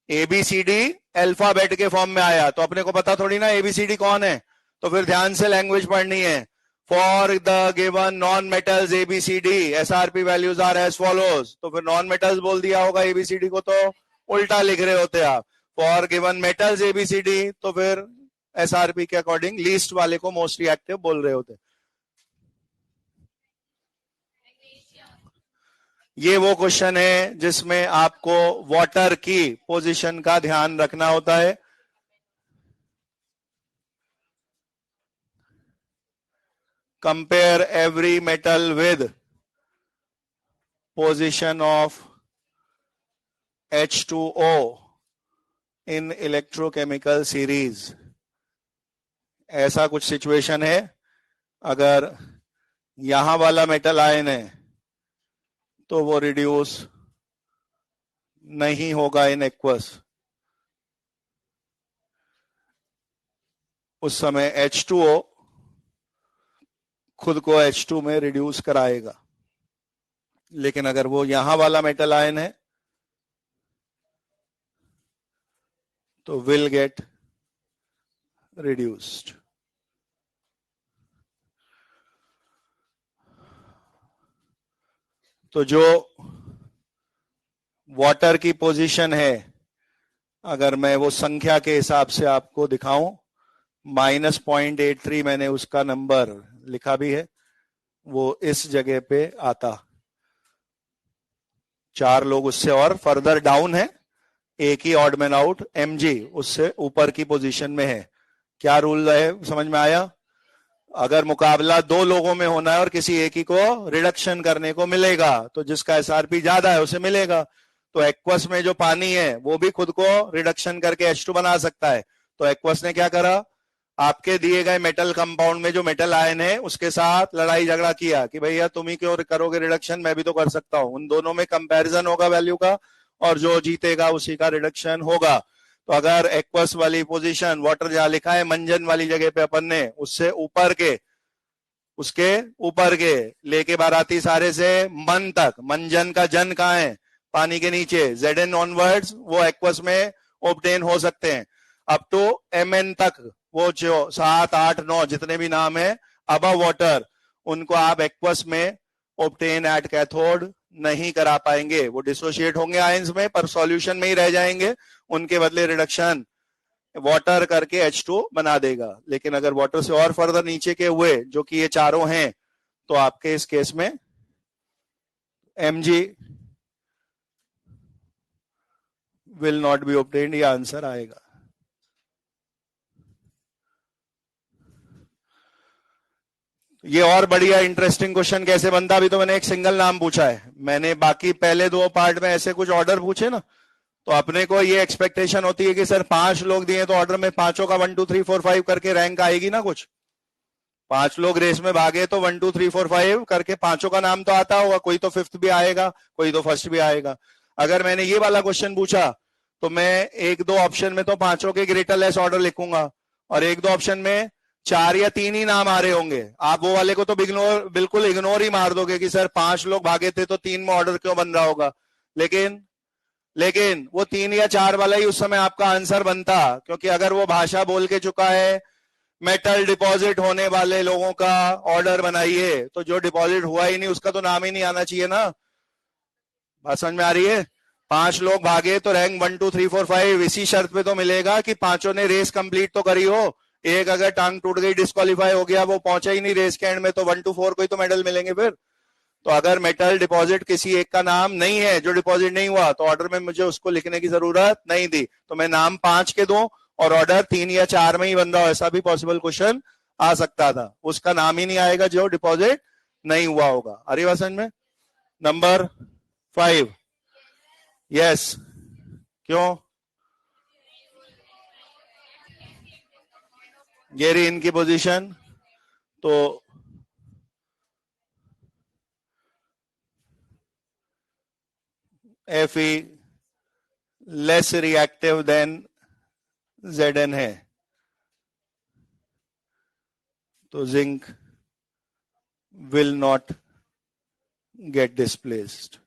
एबीसीडी अल्फाबेट के फॉर्म में आया, तो अपने को पता थोड़ी ना एबीसीडी कौन है, तो फिर ध्यान से लैंग्वेज पढ़नी है। For the given non metals A B C D SRP values are as follows, तो फिर नॉन मेटल्स बोल दिया होगा, एबीसीडी को तो उल्टा लिख रहे होते आप। फॉर गिवन मेटल्स एबीसीडी, तो फिर एसआरपी के अकॉर्डिंग लीस्ट वाले को मोस्ट रिएक्टिव बोल रहे होते। ये वो क्वेश्चन है जिसमें आपको वाटर की पोजीशन का ध्यान रखना होता है। Compare every metal with position of H2O in electrochemical series. ऐसा कुछ सिचुएशन है, अगर यहां वाला मेटल आयन है तो वो रिड्यूस नहीं होगा इन एक्वस, उस समय H2O खुद को H2 में रिड्यूस कराएगा। लेकिन अगर वो यहां वाला मेटल आयन है तो विल गेट रिड्यूस्ड। तो जो वाटर की पोजीशन है, अगर मैं वो संख्या के हिसाब से आपको दिखाऊं, -0.83 मैंने उसका नंबर लिखा भी है, वो इस जगह पे आता। 4 लोग उससे और फर्दर डाउन है, एक ही ऑड मैन आउट mg उससे ऊपर की पोजीशन में है। क्या रूल है, समझ में आया? अगर मुकाबला 2 लोगों में होना है और किसी एक ही को रिडक्शन करने को मिलेगा, तो जिसका एसआरपी ज्यादा है उसे मिलेगा। तो एक्वस में जो पानी है वो भी खुद को रिडक्शन करके H2 बना सकता है। तो एक्वस ने क्या करा, आपके दिए गए मेटल कंपाउंड में जो मेटल आयन है उसके साथ लड़ाई झगड़ा किया कि भैया तुम ही क्यों करोगे रिडक्शन, मैं भी तो कर सकता हूं। उन दोनों में कंपैरिजन होगा वैल्यू का, और जो जीतेगा उसी का रिडक्शन होगा। तो अगर एक्वस वाली पोजीशन, वाटर जहां लिखा है मंजन वाली जगह पे, अपन ने उससे ऊपर के, उसके ऊपर के लेके बाराती सारे से मन तक, मंजन का जन कहाँ है, पानी के नीचे, Zn ऑनवर्ड्स वो एक्वस में ऑब्टेन हो सकते हैं। अप टू Mn तक वो जो 7, 8, 9 जितने भी नाम है अबव वाटर, उनको आप एक्वस में ऑब्टेन एट कैथोड नहीं करा पाएंगे। वो डिसोशिएट होंगे आयंस में, पर सॉल्यूशन में ही रह जाएंगे, उनके बदले रिडक्शन वाटर करके H2 बना देगा। लेकिन अगर वाटर से और फर्दर नीचे के हुए, जो कि ये चारों हैं, तो आपके इस केस में mg will not be obtained, ये आंसर आएगा। ये और बढ़िया इंटरेस्टिंग क्वेश्चन कैसे बनता, अभी तो मैंने एक सिंगल नाम पूछा है, मैंने बाकी पहले 2 पार्ट में ऐसे कुछ ऑर्डर पूछे ना, तो अपने को ये एक्सपेक्टेशन होती है कि सर 5 लोग दिए तो ऑर्डर में पांचों का 1 2 3 4 5 करके रैंक आएगी ना। कुछ 5 लोग रेस में भागे तो 1 2 3 4 5 करके पांचों का नाम तो आता होगा, कोई तो 5th भी आएगा, कोई तो 1st भी आएगा। अगर मैंने ये वाला क्वेश्चन पूछा तो मैं 1-2 ऑप्शन में तो पांचों के ग्रेटर लेस ऑर्डर लिखूंगा, और 1-2 ऑप्शन में 4 या 3 ही नाम आ रहे होंगे। आप वो वाले को तो बिल्कुल इग्नोर ही मार दोगे कि सर 5 लोग भागे थे तो 3 में ऑर्डर क्यों बन रहा होगा। लेकिन वो 3 या 4 वाला ही उस समय आपका आंसर बनता, क्योंकि अगर वो भाषा बोल के चुका है मेटल डिपॉजिट होने वाले लोगों का ऑर्डर बनाइए, तो जो डिपॉजिट हुआ ही नहीं उसका तो नाम ही नहीं आना चाहिए ना। बात समझ में आ रही है? 5 लोग भागे तो रैंक 1 2 3 4 5 इसी शर्त पे तो मिलेगा कि पांचों ने रेस कंप्लीट तो करी हो, एक अगर टांग टूट गई, डिस्क्वालीफाई हो गया, वो पहुंचा ही नहीं रेस के एंड में, तो 1 to 4 को ही तो मेडल मिलेंगे फिर। तो अगर मेटल डिपॉजिट किसी एक का नाम नहीं है जो डिपॉजिट नहीं हुआ, तो ऑर्डर में मुझे उसको लिखने की जरूरत नहीं थी। तो मैं नाम 5 के दूं और ऑर्डर 3 या 4 में ही बन रहा हो, ऐसा भी पॉसिबल क्वेश्चन आ सकता था। उसका नाम ही नहीं आएगा जो डिपॉजिट नहीं हुआ होगा। अरे बात समझ में। नंबर 5, यस, क्यों? ये रही इनकी पोजीशन। तो Fe less reactive than Zn है, तो zinc will not gate displaced.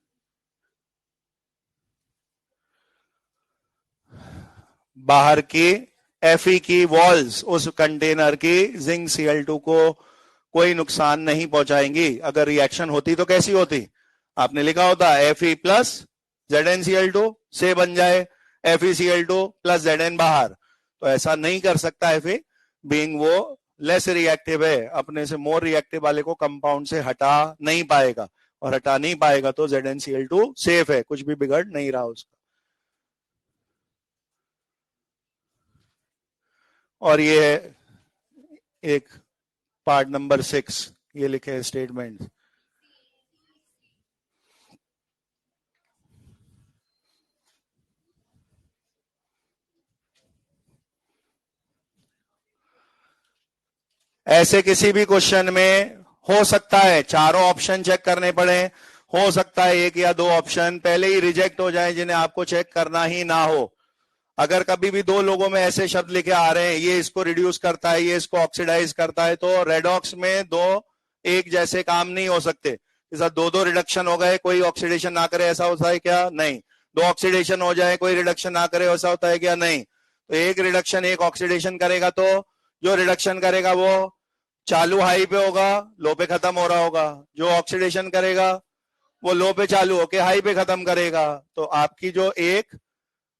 बाहर की Fe की वॉल्स उस कंटेनर की जिंक Cl2 को कोई नुकसान नहीं पहुंचाएंगी। अगर रिएक्शन होती तो कैसी होती? आपने लिखा होता Fe प्लस ZnCl2 से बन जाए FeCl2 प्लस Zn बाहर। तो ऐसा नहीं कर सकता Fe, बीइंग वो लेस रिएक्टिव है, अपने से मोर रिएक्टिव वाले को कंपाउंड से हटा नहीं पाएगा, और हटा नहीं पाएगा तो ZnCl2 सेफ है, कुछ भी बिगड़ नहीं रहा उसका। और ये है एक पार्ट नंबर 6, ये लिखे है स्टेटमेंट। ऐसे किसी भी क्वेश्चन में हो सकता है चारों ऑप्शन चेक करने पड़े, हो सकता है एक या दो ऑप्शन पहले ही रिजेक्ट हो जाए जिन्हें आपको चेक करना ही ना हो। अगर कभी भी दो लोगों में ऐसे शब्द लिखे आ रहे हैं, ये इसको रिड्यूस करता है, ये इसको ऑक्सीडाइज करता है, तो रेडॉक्स में दो एक जैसे काम नहीं हो सकते। जैसा दो दो रिडक्शन हो गए, कोई ऑक्सीडेशन ना करे, ऐसा होता है क्या? नहीं। दो ऑक्सीडेशन हो जाए, कोई रिडक्शन ना करे, ऐसा होता है क्या? नहीं। तो एक रिडक्शन एक ऑक्सीडेशन करेगा, तो जो रिडक्शन करेगा वो चालू हाई पे होगा, लो पे खत्म हो रहा होगा। जो ऑक्सीडेशन करेगा वो लो पे चालू होके हाई पे खत्म करेगा। तो आपकी जो एक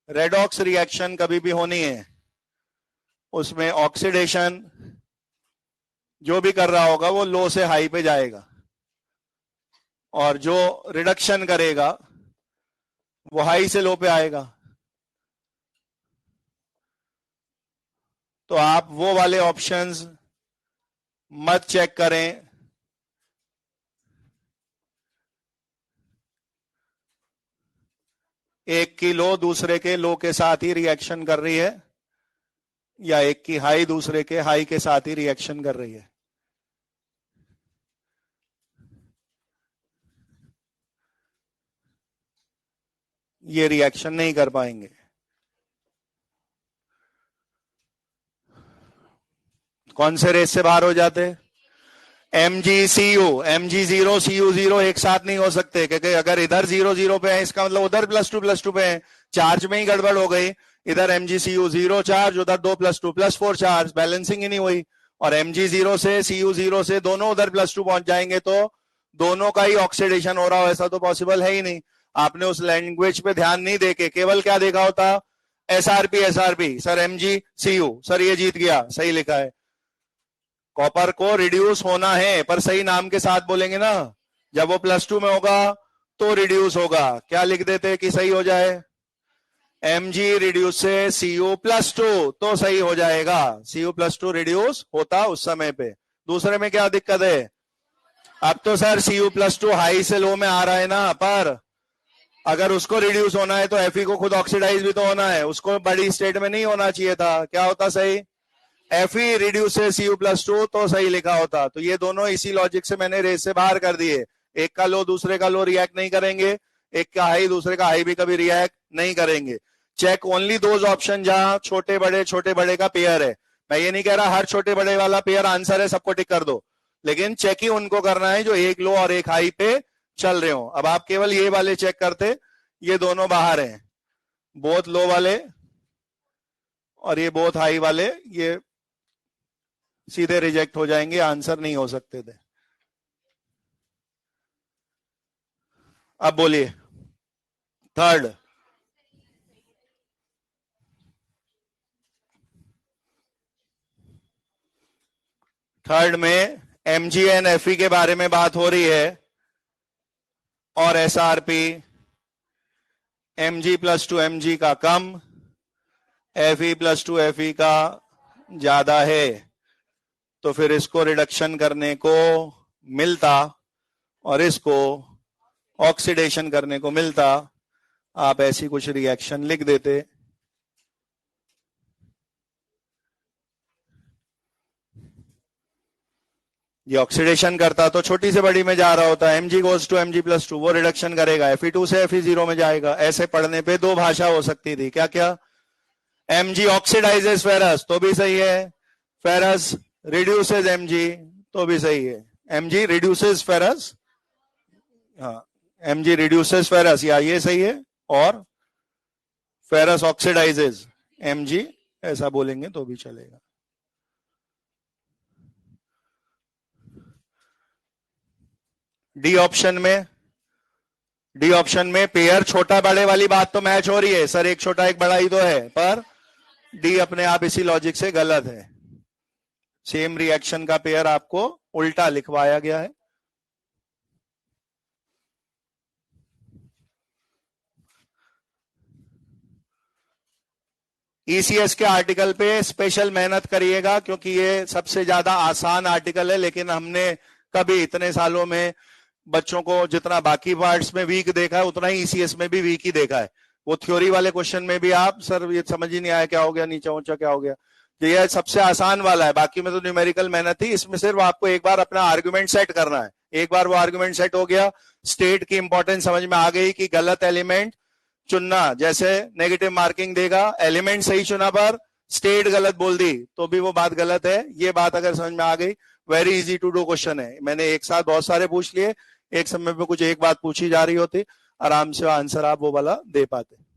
रेडॉक्स रिएक्शन कभी भी होनी है, उसमें ऑक्सीडेशन जो भी कर रहा होगा वो लो से हाई पे जाएगा, और जो रिडक्शन करेगा वो हाई से लो पे आएगा। तो आप वो वाले ऑप्शंस मत चेक करें। एक की लो दूसरे के लो के साथ ही रिएक्शन कर रही है, या एक की हाई दूसरे के हाई के साथ ही रिएक्शन कर रही है। ये रिएक्शन नहीं कर पाएंगे। कौन से रेस से बाहर हो जाते? MgCu Cu 0 एक साथ नहीं हो सकते, क्योंकि अगर इधर 0 0 पे है, इसका मतलब उधर +2 पे है, चार्ज में ही गड़बड़ हो गई। इधर MgCu 0 चार्ज, उधर 2 +2 +4 चार्ज, बैलेंसिंग ही नहीं हुई। और Mg0 से Cu 0 से दोनों उधर +2 पहुंच जाएंगे, तो दोनों का ही ऑक्सीडेशन हो रहा हो, ऐसा तो पॉसिबल है ही नहीं। आपने उस लैंग्वेज पे ध्यान नहीं देके केवल क्या देखा होता? SRP सर, MgCu सर, ये जीत गया, सही लिखा है। कॉपर को रिड्यूस होना है, पर सही नाम के साथ बोलेंगे ना। जब वो +2 में होगा तो रिड्यूस होगा, क्या लिख देते कि सही हो जाए? Mg रिड्यूस से Cu+2 तो सही हो जाएगा। Cu+2 रिड्यूस होता उस समय पे। दूसरे में क्या दिक्कत है? अब तो सर Cu+2 हाई से लो में आ रहा है ना, पर अगर उसको रिड्यूस होना है तो Fe को खुद ऑक्सीडाइज भी तो होना है, उसको बड़ी स्टेट में नहीं होना चाहिए था। क्या होता सही? Fe रिड्यूसेस Cu+2 तो सही लिखा होता। तो ये दोनों इसी लॉजिक से मैंने रेस से बाहर कर दिए। एक का लो दूसरे का लो रिएक्ट नहीं करेंगे, एक का हाई दूसरे का हाई भी कभी रिएक्ट नहीं करेंगे। चेक ओनली दोज ऑप्शन जहां छोटे बड़े का पेयर है। मैं ये नहीं कह रहा हर छोटे बड़े वाला पेयर आंसर है, सबको टिक कर दो, लेकिन चेक ही उनको करना है जो एक लो और एक हाई पे चल रहे हो। अब आप केवल ये वाले चेक करते, ये दोनों बाहर हैं, बोथ लो वाले और ये बोथ हाई वाले, ये सीधे रिजेक्ट हो जाएंगे, आंसर नहीं हो सकते थे। अब बोलिए थर्ड। थर्ड में mg एंड fe के बारे में बात हो रही है और SRP mg plus to mg का कम, fe प्लस टू fe का ज्यादा है, तो फिर इसको रिडक्शन करने को मिलता और इसको ऑक्सीडेशन करने को मिलता। आप ऐसी कुछ रिएक्शन लिख देते। ये ऑक्सीडेशन करता तो छोटी से बड़ी में जा रहा होता, mg goes to mg plus two, वो रिडक्शन करेगा, Fe2 से Fe0 में जाएगा। ऐसे पढ़ने पे दो भाषा हो सकती थी, क्या क्या? mg ऑक्सीडाइजेस फेरस तो भी सही है, फेरस रिड्यूसेस mg तो भी सही है। mg रिड्यूसेस फेरस, हाँ mg रिड्यूसेस फेरस, या ये सही है, और फेरस ऑक्सीडाइजेस mg, ऐसा बोलेंगे तो भी चलेगा। डी ऑप्शन में पेयर छोटा बड़े वाली बात तो मैच हो रही है, सर एक छोटा एक बड़ा ही तो है, पर डी अपने आप इसी लॉजिक से गलत है। सेम रिएक्शन का पेयर आपको उल्टा लिखवाया गया है। ईसीएस के आर्टिकल पे स्पेशल मेहनत करिएगा, क्योंकि ये सबसे ज्यादा आसान आर्टिकल है, लेकिन हमने कभी इतने सालों में बच्चों को जितना बाकी पार्ट्स में वीक देखा है उतना ही ईसीएस में भी वीक ही देखा है। वो थ्योरी वाले क्वेश्चन में भी आप सर ये समझ ही नहीं आया क्या हो गया, नीचा ऊंचा क्या हो गया, ये सबसे आसान वाला है। बाकी में तो न्यूमेरिकल मेहनत थी, इसमें सिर्फ आपको एक बार अपना आर्गुमेंट सेट करना है। एक बार वो आर्गुमेंट सेट हो गया, स्टेट की इंपॉर्टेंस समझ में आ गई कि गलत एलिमेंट चुनना, जैसे नेगेटिव मार्किंग देगा, एलिमेंट सही चुना पर स्टेट गलत बोल दी तो भी वो बात गलत है। ये बात अगर समझ में आ गई, very easy to do question है। मैंने एक साथ बहुत सारे पूछ लिए, एक समय पे कुछ एक बात पूछी जा रही होती, आराम से आंसर आप वो वाला दे पाते।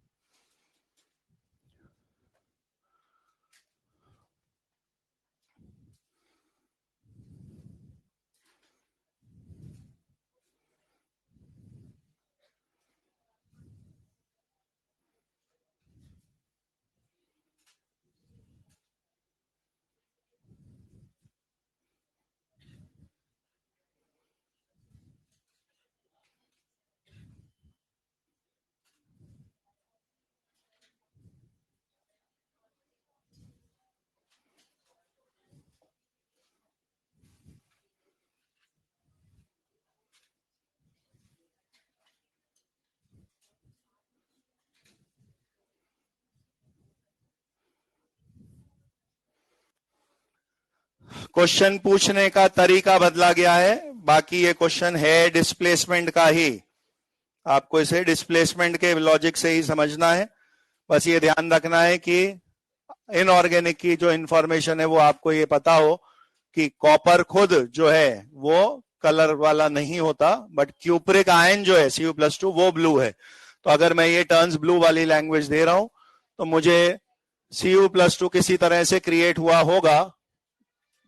क्वेश्चन पूछने का तरीका बदला गया है, बाकी ये क्वेश्चन है डिस्प्लेसमेंट का ही, आपको इसे डिस्प्लेसमेंट के लॉजिक से ही समझना है। बस ये ध्यान रखना है कि इनऑर्गेनिक की जो इंफॉर्मेशन है वो आपको ये पता हो कि कॉपर खुद जो है वो कलर वाला नहीं होता, बट क्यूप्रिक आयन जो है Cu+2 वो ब्लू है। तो अगर मैं ये टर्न्स ब्लू वाली लैंग्वेज दे रहा हूं तो मुझे Cu+2 किसी तरह से क्रिएट हुआ होगा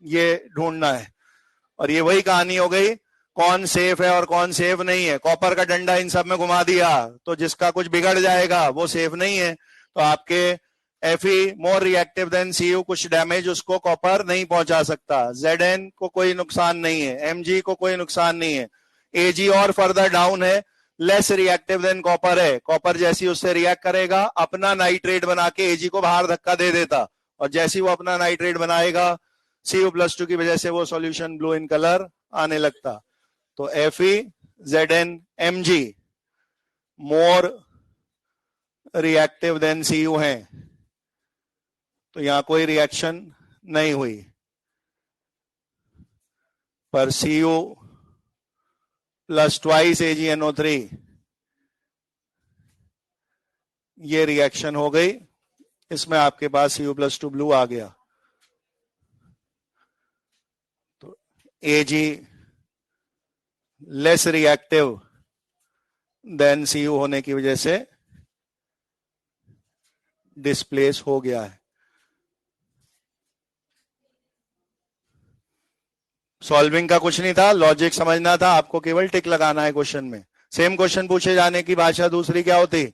ये ढूंढना है। और ये वही कहानी हो गई, कौन सेफ है और कौन सेफ नहीं है। कॉपर का डंडा इन सब में घुमा दिया तो जिसका कुछ बिगड़ जाएगा वो सेफ नहीं है। तो आपके Fe more reactive than Cu, कुछ डैमेज उसको कॉपर नहीं पहुंचा सकता। Zn को कोई नुकसान नहीं है, Mg को कोई नुकसान नहीं है। Ag और फर्दर डाउन है, लेस रिएक्टिव देन कॉपर है, कॉपर जैसी उससे रिएक्ट करेगा अपना नाइट्रेट बना के Ag को बाहर धक्का दे देता, और जैसी वो अपना नाइट्रेट बनाएगा Cu+2 की वजह से वो सॉल्यूशन ब्लू इन कलर आने लगता। तो Fe, Zn, Mg more reactive than Cu है, तो यहां कोई रिएक्शन नहीं हुई, पर Cu प्लस ट्वाइस AgNO3 ये रिएक्शन हो गई, इसमें आपके पास Cu+2 ब्लू आ गया। तो Ag less reactive than Cu होने की वजह से डिस्प्लेस हो गया है। सॉल्विंग का कुछ नहीं था, लॉजिक समझना था आपको, केवल टिक लगाना है क्वेश्चन में। सेम क्वेश्चन पूछे जाने की भाषा दूसरी क्या होती?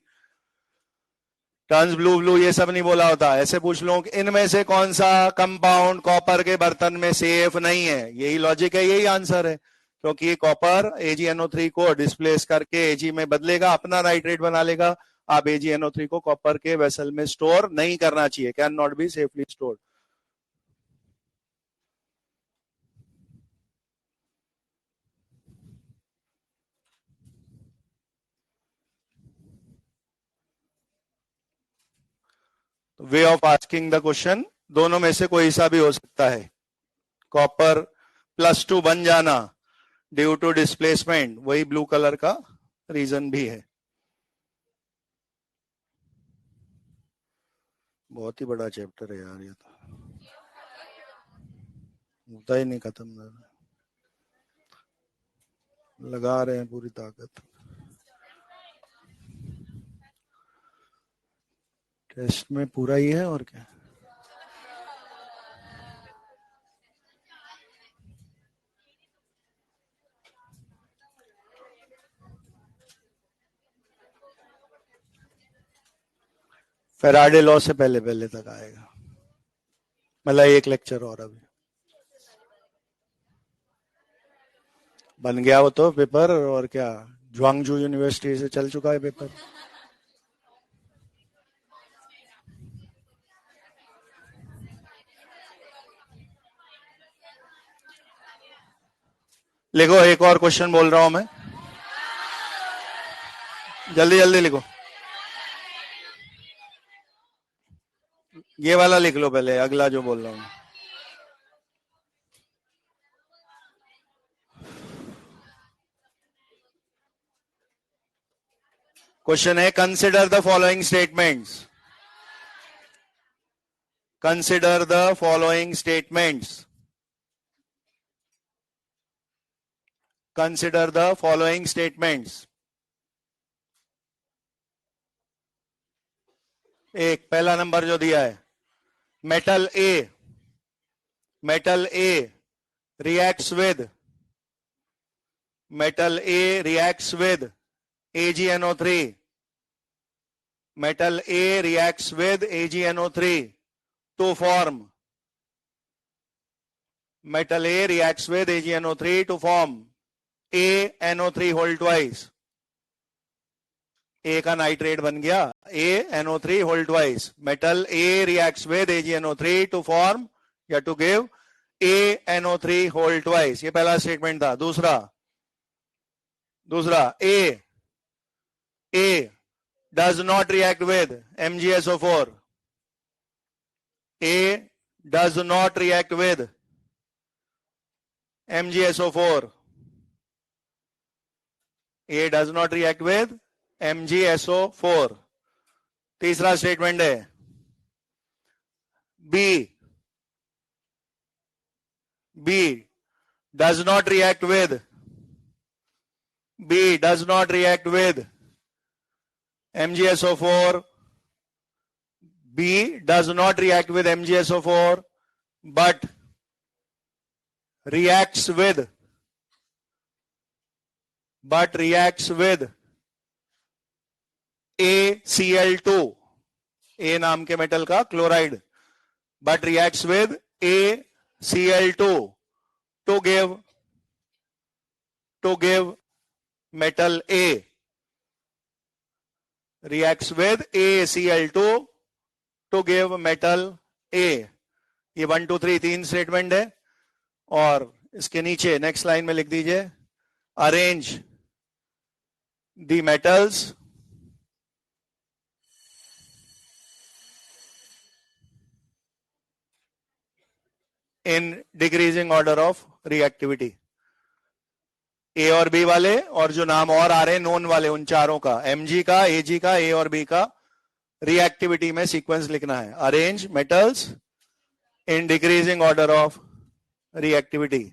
टर्न्स ब्लू ब्लू ये सब नहीं बोला होता, ऐसे पूछ लो कि इनमें से कौन सा कंपाउंड कॉपर के बर्तन में सेफ नहीं है, यही लॉजिक है, यही आंसर है, क्योंकि ये कॉपर AgNO3 को डिस्प्लेस करके Ag में बदलेगा, अपना नाइट्रेट बना लेगा। आप AgNO3 को कॉपर के वेसल में स्टोर नहीं करना चाहिए, can not be safely stored. Way of asking the question दोनों में से कोई सा भी हो सकता है। कॉपर +2 बन जाना ड्यू टू डिस्प्लेसमेंट, वही ब्लू कलर का रीजन भी है। बहुत ही बड़ा चैप्टर है यार, ये तो होता ही नहीं खत्म, लगा रहे हैं पूरी ताकत। टेस्ट में पूरा ही है और क्या। फेराडे लॉ से पहले पहले तक आएगा, मतलब एक लेक्चर और अभी बन गया वो तो पेपर, और क्या, ज्वांगजू यूनिवर्सिटी से चल चुका है पेपर। लिखो, एक और क्वेश्चन बोल रहा हूं मैं, जल्दी जल्दी लिखो। ये वाला लिख लो पहले, अगला जो बोल रहा हूं। क्वेश्चन है, consider the following statements, consider the following statements, consider the following statements. एक पहला नंबर जो दिया है, metal A reacts with, metal A reacts with AgNO3, metal A reacts with AgNO3 to form, metal A reacts with AgNO3 to form ANO3 whole twice, A का नाइट्रेट बन गया ANO3 whole twice, metal A reacts with AgNO3 to form या to give ANO3 whole twice, ये पहला स्टेटमेंट था। दूसरा A does not react with MgSO4, A does not react with MgSO4, A does not react with MgSO4। तीसरा स्टेटमेंट है B does not react with MgSO4, B does not react with MgSO4 but reacts with ACl2, A नाम के मेटल का chloride, but reacts with ACl2 to give metal A, reacts with ACl2 to give metal A। ये 1 2 3 तीन स्टेटमेंट है, और इसके नीचे नेक्स्ट लाइन में लिख दीजिए, arrange the metals in decreasing order of reactivity. A और बी वाले और जो नाम और आ रहे हैं नोन वाले, उन चारों का, Mg का, Ag का, ए और बी का रिएक्टिविटी में सीक्वेंस लिखना है। Arrange metals in decreasing order of reactivity.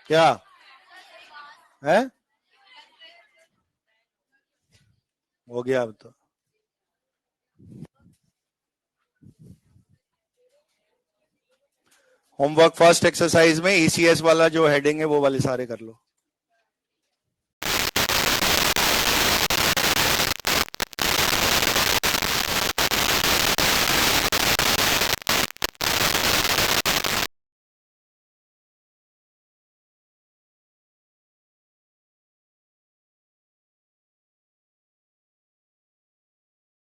क्या है? हो गया अब तो। होमवर्क फर्स्ट एक्सरसाइज में ECS वाला जो हेडिंग है वो वाले सारे कर लो।